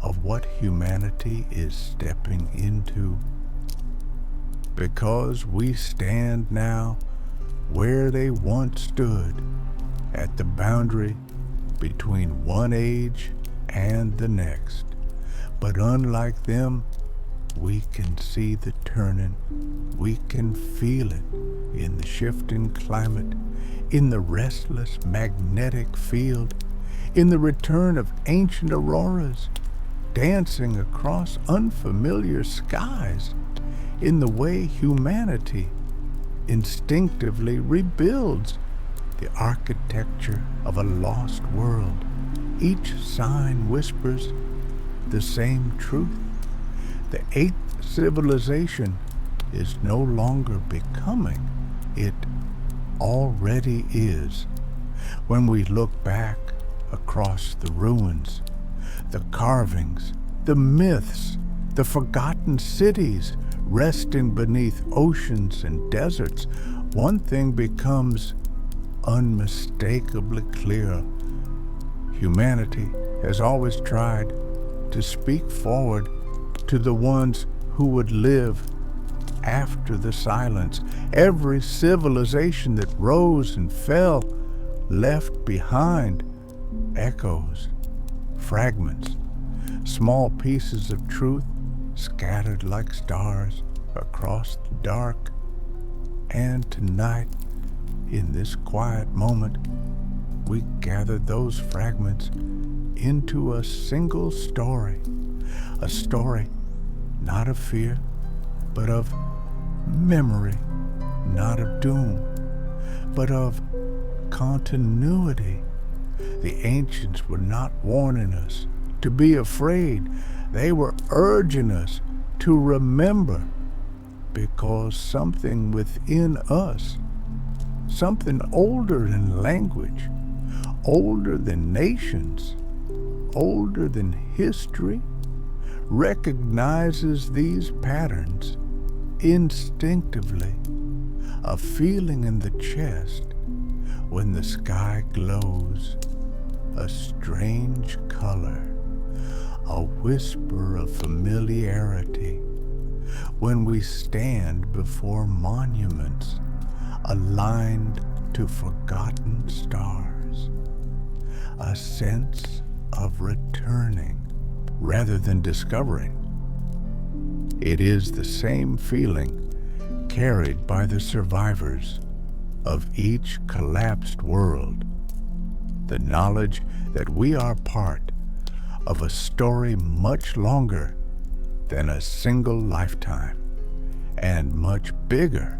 of what humanity is stepping into. Because we stand now where they once stood, at the boundary between one age and the next. But unlike them, we can see the turning. We can feel it in the shifting climate, in the restless magnetic field, in the return of ancient auroras dancing across unfamiliar skies, in the way humanity instinctively rebuilds the architecture of a lost world. Each sign whispers the same truth. The eighth civilization is no longer becoming, it already is. When we look back across the ruins, the carvings, the myths, the forgotten cities resting beneath oceans and deserts, one thing becomes unmistakably clear. Humanity has always tried to speak forward to the ones who would live after the silence. Every civilization that rose and fell left behind echoes, fragments, small pieces of truth scattered like stars across the dark. And tonight, in this quiet moment, we gather those fragments into a single story. A story not of fear, but of memory, not of doom, but of continuity. The ancients were not warning us to be afraid. They were urging us to remember, because something within us, something older than language, older than nations, older than history, recognizes these patterns instinctively. A feeling in the chest when the sky glows, a strange color, a whisper of familiarity. When we stand before monuments aligned to forgotten stars, a sense of returning rather than discovering. It is the same feeling carried by the survivors of each collapsed world. The knowledge that we are part of a story much longer than a single lifetime, and much bigger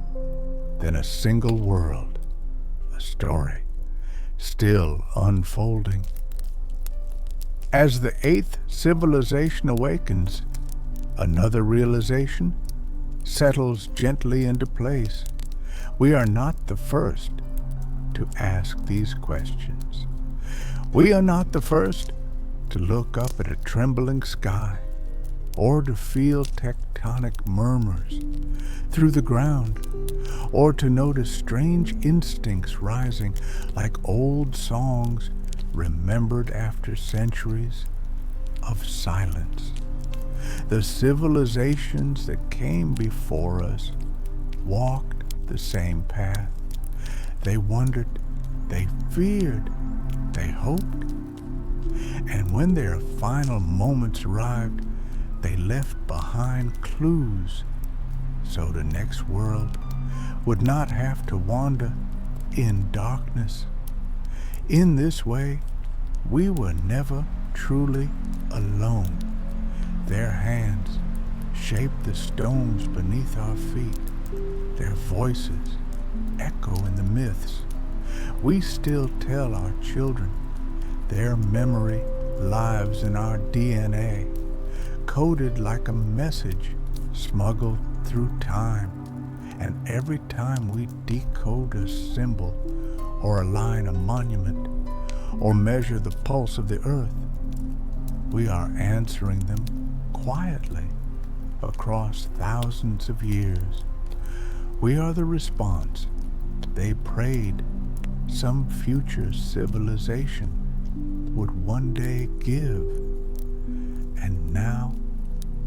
than a single world. A story still unfolding. As the eighth civilization awakens, Another realization settles gently into place. We are not the first to ask these questions. We are not the first to look up at a trembling sky or to feel tectonic murmurs through the ground, or to notice strange instincts rising like old songs remembered after centuries of silence. The civilizations that came before us walked the same path. They wondered, they feared, they hoped. And when their final moments arrived, they left behind clues so the next world would not have to wander in darkness. In this way, we were never truly alone. Their hands shaped the stones beneath our feet. Their voices echo in the myths we still tell our children. Their memory lives in our DNA, coded like a message smuggled through time. And every time we decode a symbol or align a monument or measure the pulse of the earth, we are answering them quietly across thousands of years. We are the response they prayed some future civilization would one day give. And now,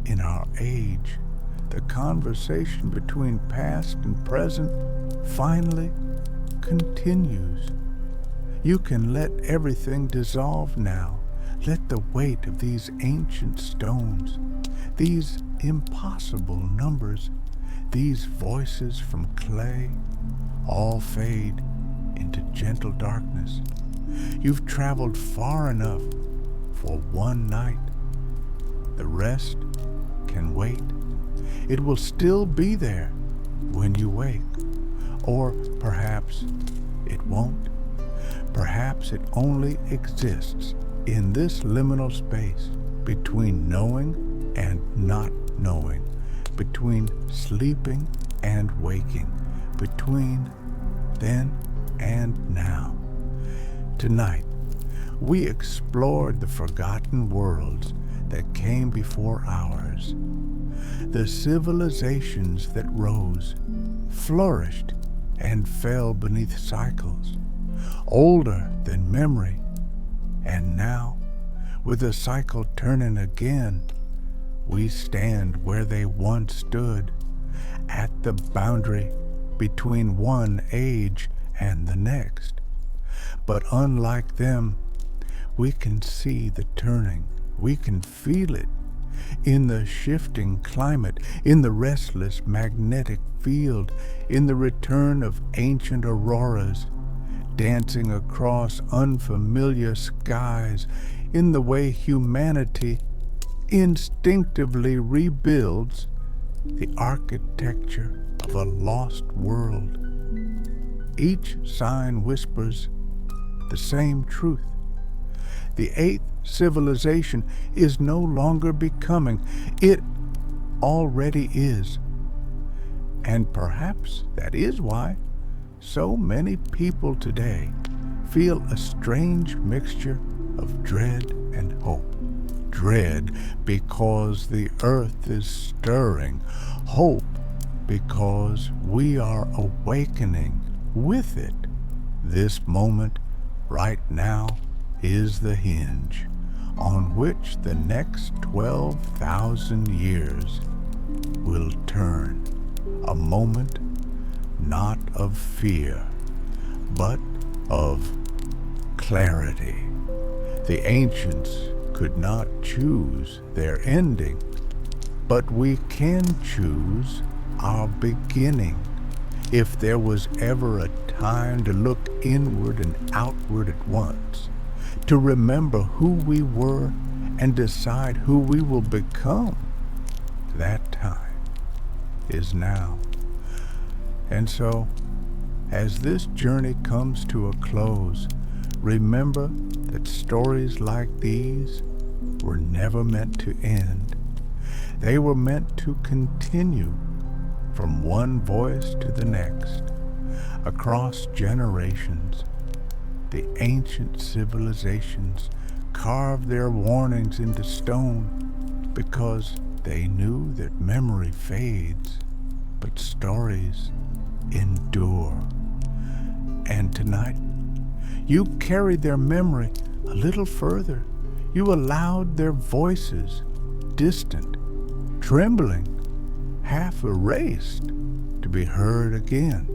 in our age, the conversation between past and present finally continues. You can let everything dissolve now. Let the weight of these ancient stones, these impossible numbers, these voices from clay, all fade into gentle darkness. You've traveled far enough for one night. The rest can wait. It will still be there when you wake. Or perhaps it won't. Perhaps it only exists in this liminal space between knowing and not knowing, between sleeping and waking, between then and now. Tonight, we explored the forgotten worlds that came before ours, the civilizations that rose, flourished, and fell beneath cycles, older than memory. And now, with the cycle turning again, we stand where they once stood, at the boundary between one age and the next. But unlike them, we can see the turning, we can feel it in the shifting climate, in the restless magnetic field, in the return of ancient auroras dancing across unfamiliar skies, in the way humanity instinctively rebuilds the architecture of a lost world. Each sign whispers the same truth. The eighth civilization is no longer becoming. It already is. And perhaps that is why so many people today feel a strange mixture of dread and hope. Dread because the earth is stirring. Hope because we are awakening with it. This moment right now is the hinge on which the next 12,000 years will turn. A moment not of fear, but of clarity. The ancients could not choose their ending, but we can choose our beginning. If there was ever a time to look inward and outward at once, to remember who we were and decide who we will become, that time is now. And so, as this journey comes to a close, remember that stories like these were never meant to end. They were meant to continue from one voice to the next, across generations. The ancient civilizations carved their warnings into stone because they knew that memory fades, but stories endure. And tonight, you carried their memory a little further. You allowed their voices, distant, trembling, half erased, to be heard again.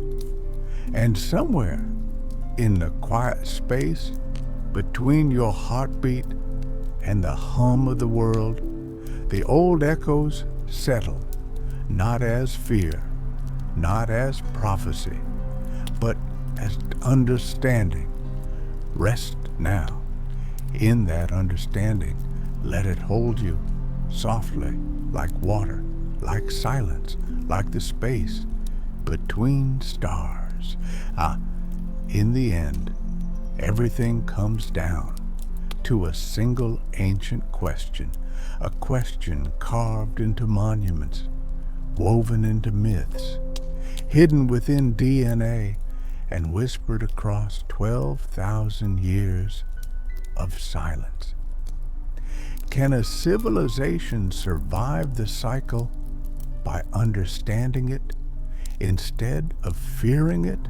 And somewhere in the quiet space between your heartbeat and the hum of the world, the old echoes settle, not as fear, not as prophecy, but as understanding. Rest now in that understanding. Let it hold you softly, like water, like silence, like the space between stars. In the end, everything comes down to a single ancient question, a question carved into monuments, woven into myths, hidden within DNA, and whispered across 12,000 years of silence. Can a civilization survive the cycle by understanding it instead of fearing it?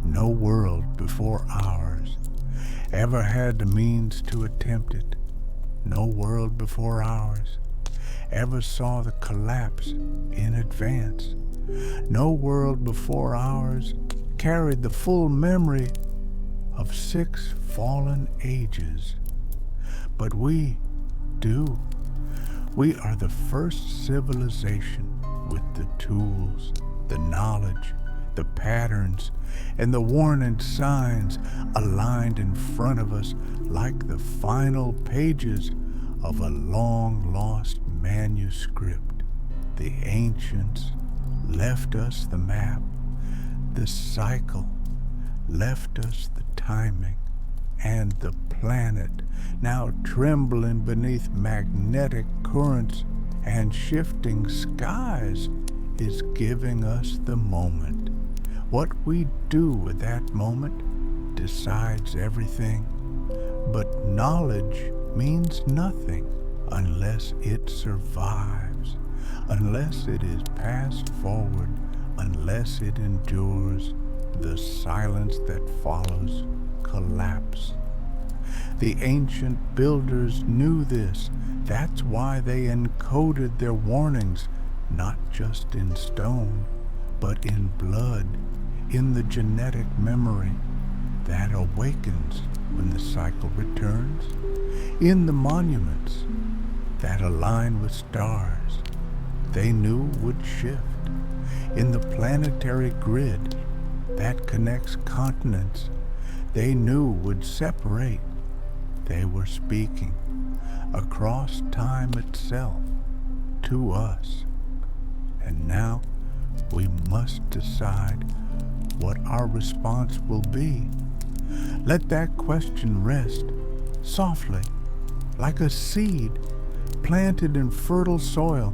No world before ours ever had the means to attempt it. No world before ours ever saw the collapse in advance. No world before ours carried the full memory of 6 fallen ages. But we do. We are the first civilization with the tools, the knowledge, the patterns, and the warning signs aligned in front of us like the final pages of a long-lost manuscript. The ancients left us the map, the cycle, left us the timing, and the planet, now trembling beneath magnetic currents and shifting skies, is giving us the moment. What we do with that moment decides everything, but knowledge means nothing unless it survives, unless it is passed forward, unless it endures the silence that follows collapse. The ancient builders knew this. That's why they encoded their warnings not just in stone, but in blood, in the genetic memory that awakens when the cycle returns, in the monuments that align with stars they knew would shift, in the planetary grid that connects continents they knew would separate. They were speaking across time itself to us. And now we must decide what our response will be. Let that question rest softly, like a seed planted in fertile soil,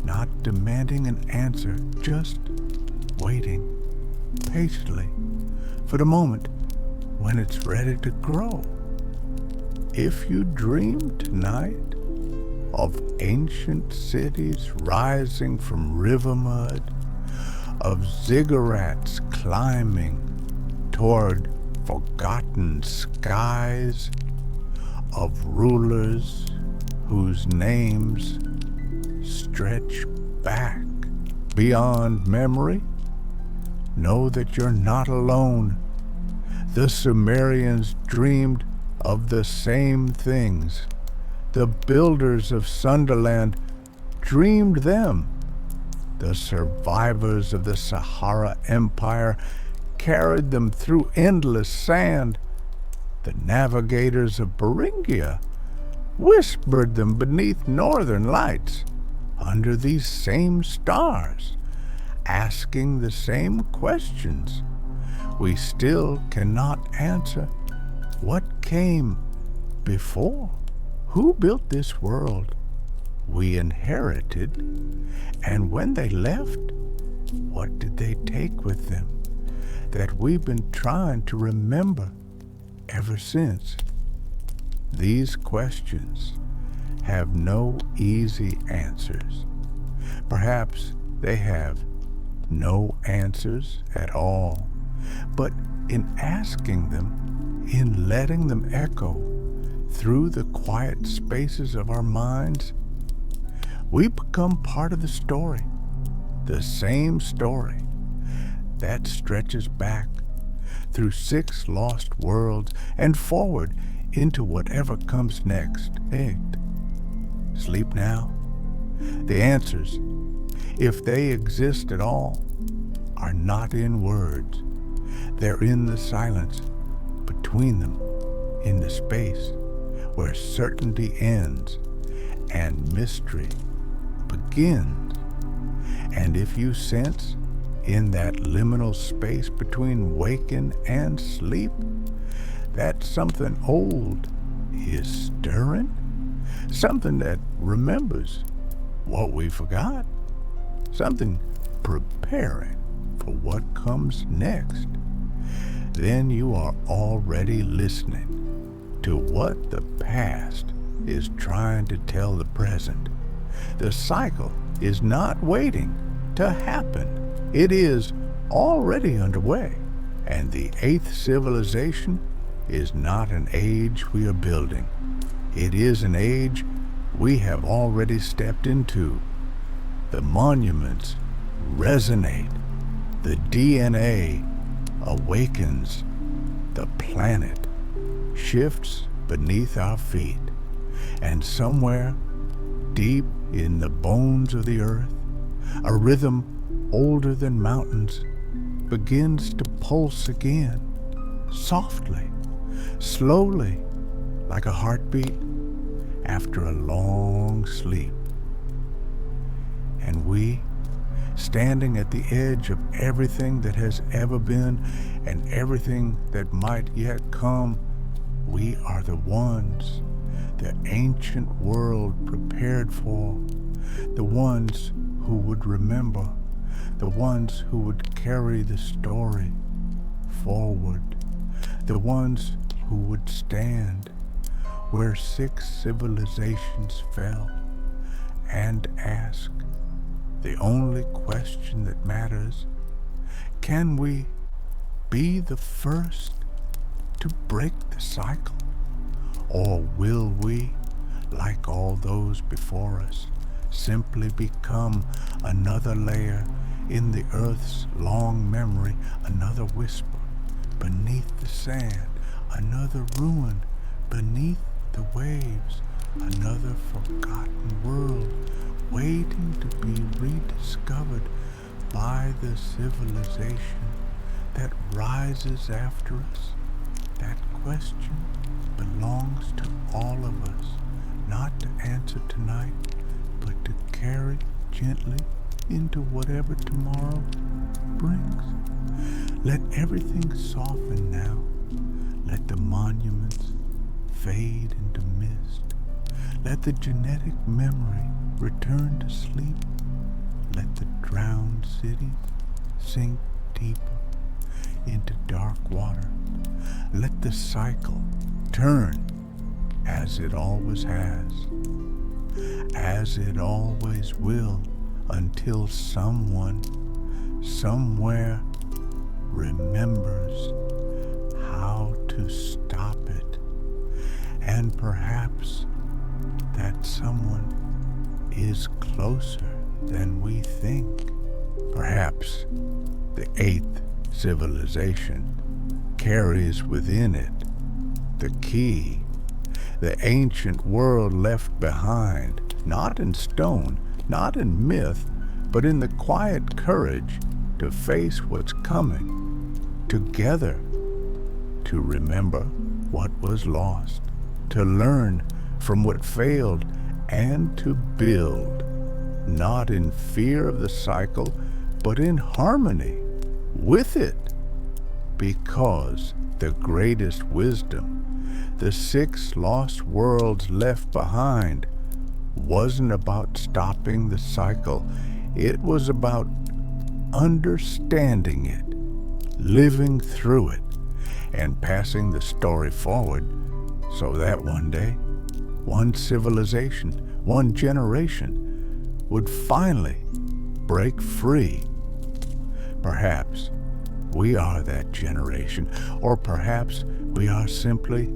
not demanding an answer, just waiting patiently for the moment when it's ready to grow. If you dream tonight of ancient cities rising from river mud, of ziggurats climbing toward forgotten skies, of rulers whose names stretch back beyond memory, know that you're not alone. The Sumerians dreamed of the same things. The builders of Sunderland dreamed them. The survivors of the Sahara Empire carried them through endless sand. The navigators of Beringia whispered them beneath northern lights, under these same stars, asking the same questions. We still cannot answer. What came before? Who built this world? we inherited, and when they left, what did they take with them that we've been trying to remember ever since? These questions have no easy answers. Perhaps they have no answers at all. But in asking them, in letting them echo through the quiet spaces of our minds, we become part of the story, the same story that stretches back through 6 lost worlds and forward into whatever comes next. Sleep now? The answers, if they exist at all, are not in words. They're in the silence between them, in the space where certainty ends and mystery begins. And if you sense in that liminal space between waking and sleep that something old is stirring, something that remembers what we forgot, something preparing for what comes next, then you are already listening to what the past is trying to tell the present. The cycle is not waiting to happen. It is already underway. And the 8th civilization is not an age we are building. It is an age we have already stepped into. The monuments resonate. The DNA awakens. The planet shifts beneath our feet. And somewhere deep in the bones of the earth, a rhythm older than mountains begins to pulse again, softly, slowly, like a heartbeat after a long sleep. And we, standing at the edge of everything that has ever been and everything that might yet come, we are the ones the ancient world prepared for, the ones who would remember, the ones who would carry the story forward, the ones who would stand where 6 civilizations fell and ask the only question that matters: can we be the first to break the cycle? Or will we, like all those before us, simply become another layer in the earth's long memory, another whisper beneath the sand, another ruin beneath the waves, another forgotten world waiting to be rediscovered by the civilization that rises after us? That question belongs to all of us, not to answer tonight, but to carry gently into whatever tomorrow brings. Let everything soften now. Let the monuments fade into mist. Let the genetic memory return to sleep. Let the drowned cities sink deeper into dark water. Let the cycle turn as it always has, as it always will, until someone, somewhere, remembers how to stop it. And perhaps that someone is closer than we think. Perhaps the 8th civilization carries within it the key, the ancient world left behind, not in stone, not in myth, but in the quiet courage to face what's coming, together, to remember what was lost, to learn from what failed, and to build, not in fear of the cycle, but in harmony with it, because the greatest wisdom the 6 lost worlds left behind wasn't about stopping the cycle. It was about understanding it, living through it, and passing the story forward so that one day, one civilization, one generation would finally break free. Perhaps we are that generation, or perhaps we are simply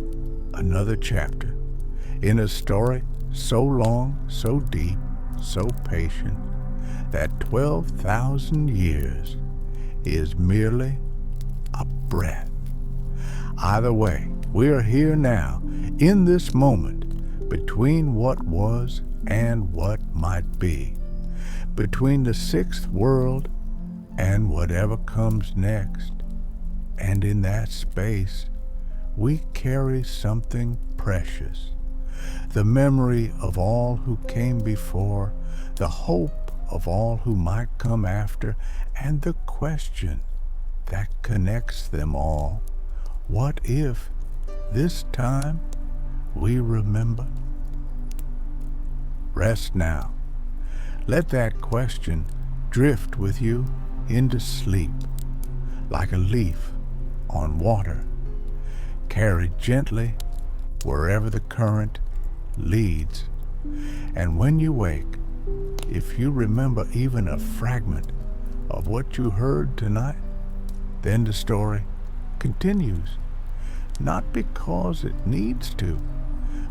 another chapter in a story so long, so deep, so patient, that 12,000 years is merely a breath. Either way, we are here now, in this moment, between what was and what might be, between the sixth world and whatever comes next. And in that space, we carry something precious, the memory of all who came before, the hope of all who might come after, and the question that connects them all. What if this time we remember? Rest now. Let that question drift with you into sleep, like a leaf on water, carried gently wherever the current leads. And when you wake, if you remember even a fragment of what you heard tonight, then the story continues, not because it needs to,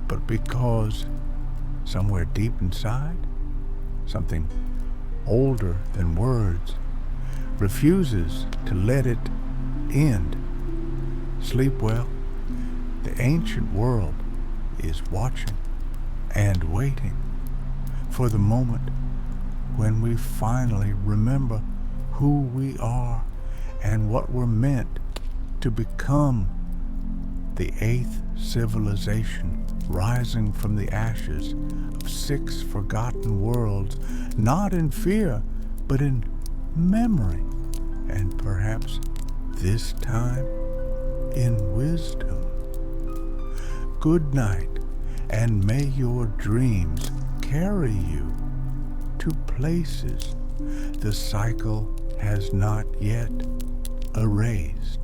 but because somewhere deep inside, something older than words refuses to let it end. Sleep well. The ancient world is watching and waiting for the moment when we finally remember who we are and what we're meant to become. The eighth civilization rising from the ashes of 6 forgotten worlds, not in fear, but in memory, and perhaps this time in wisdom. Good night, and may your dreams carry you to places the cycle has not yet erased.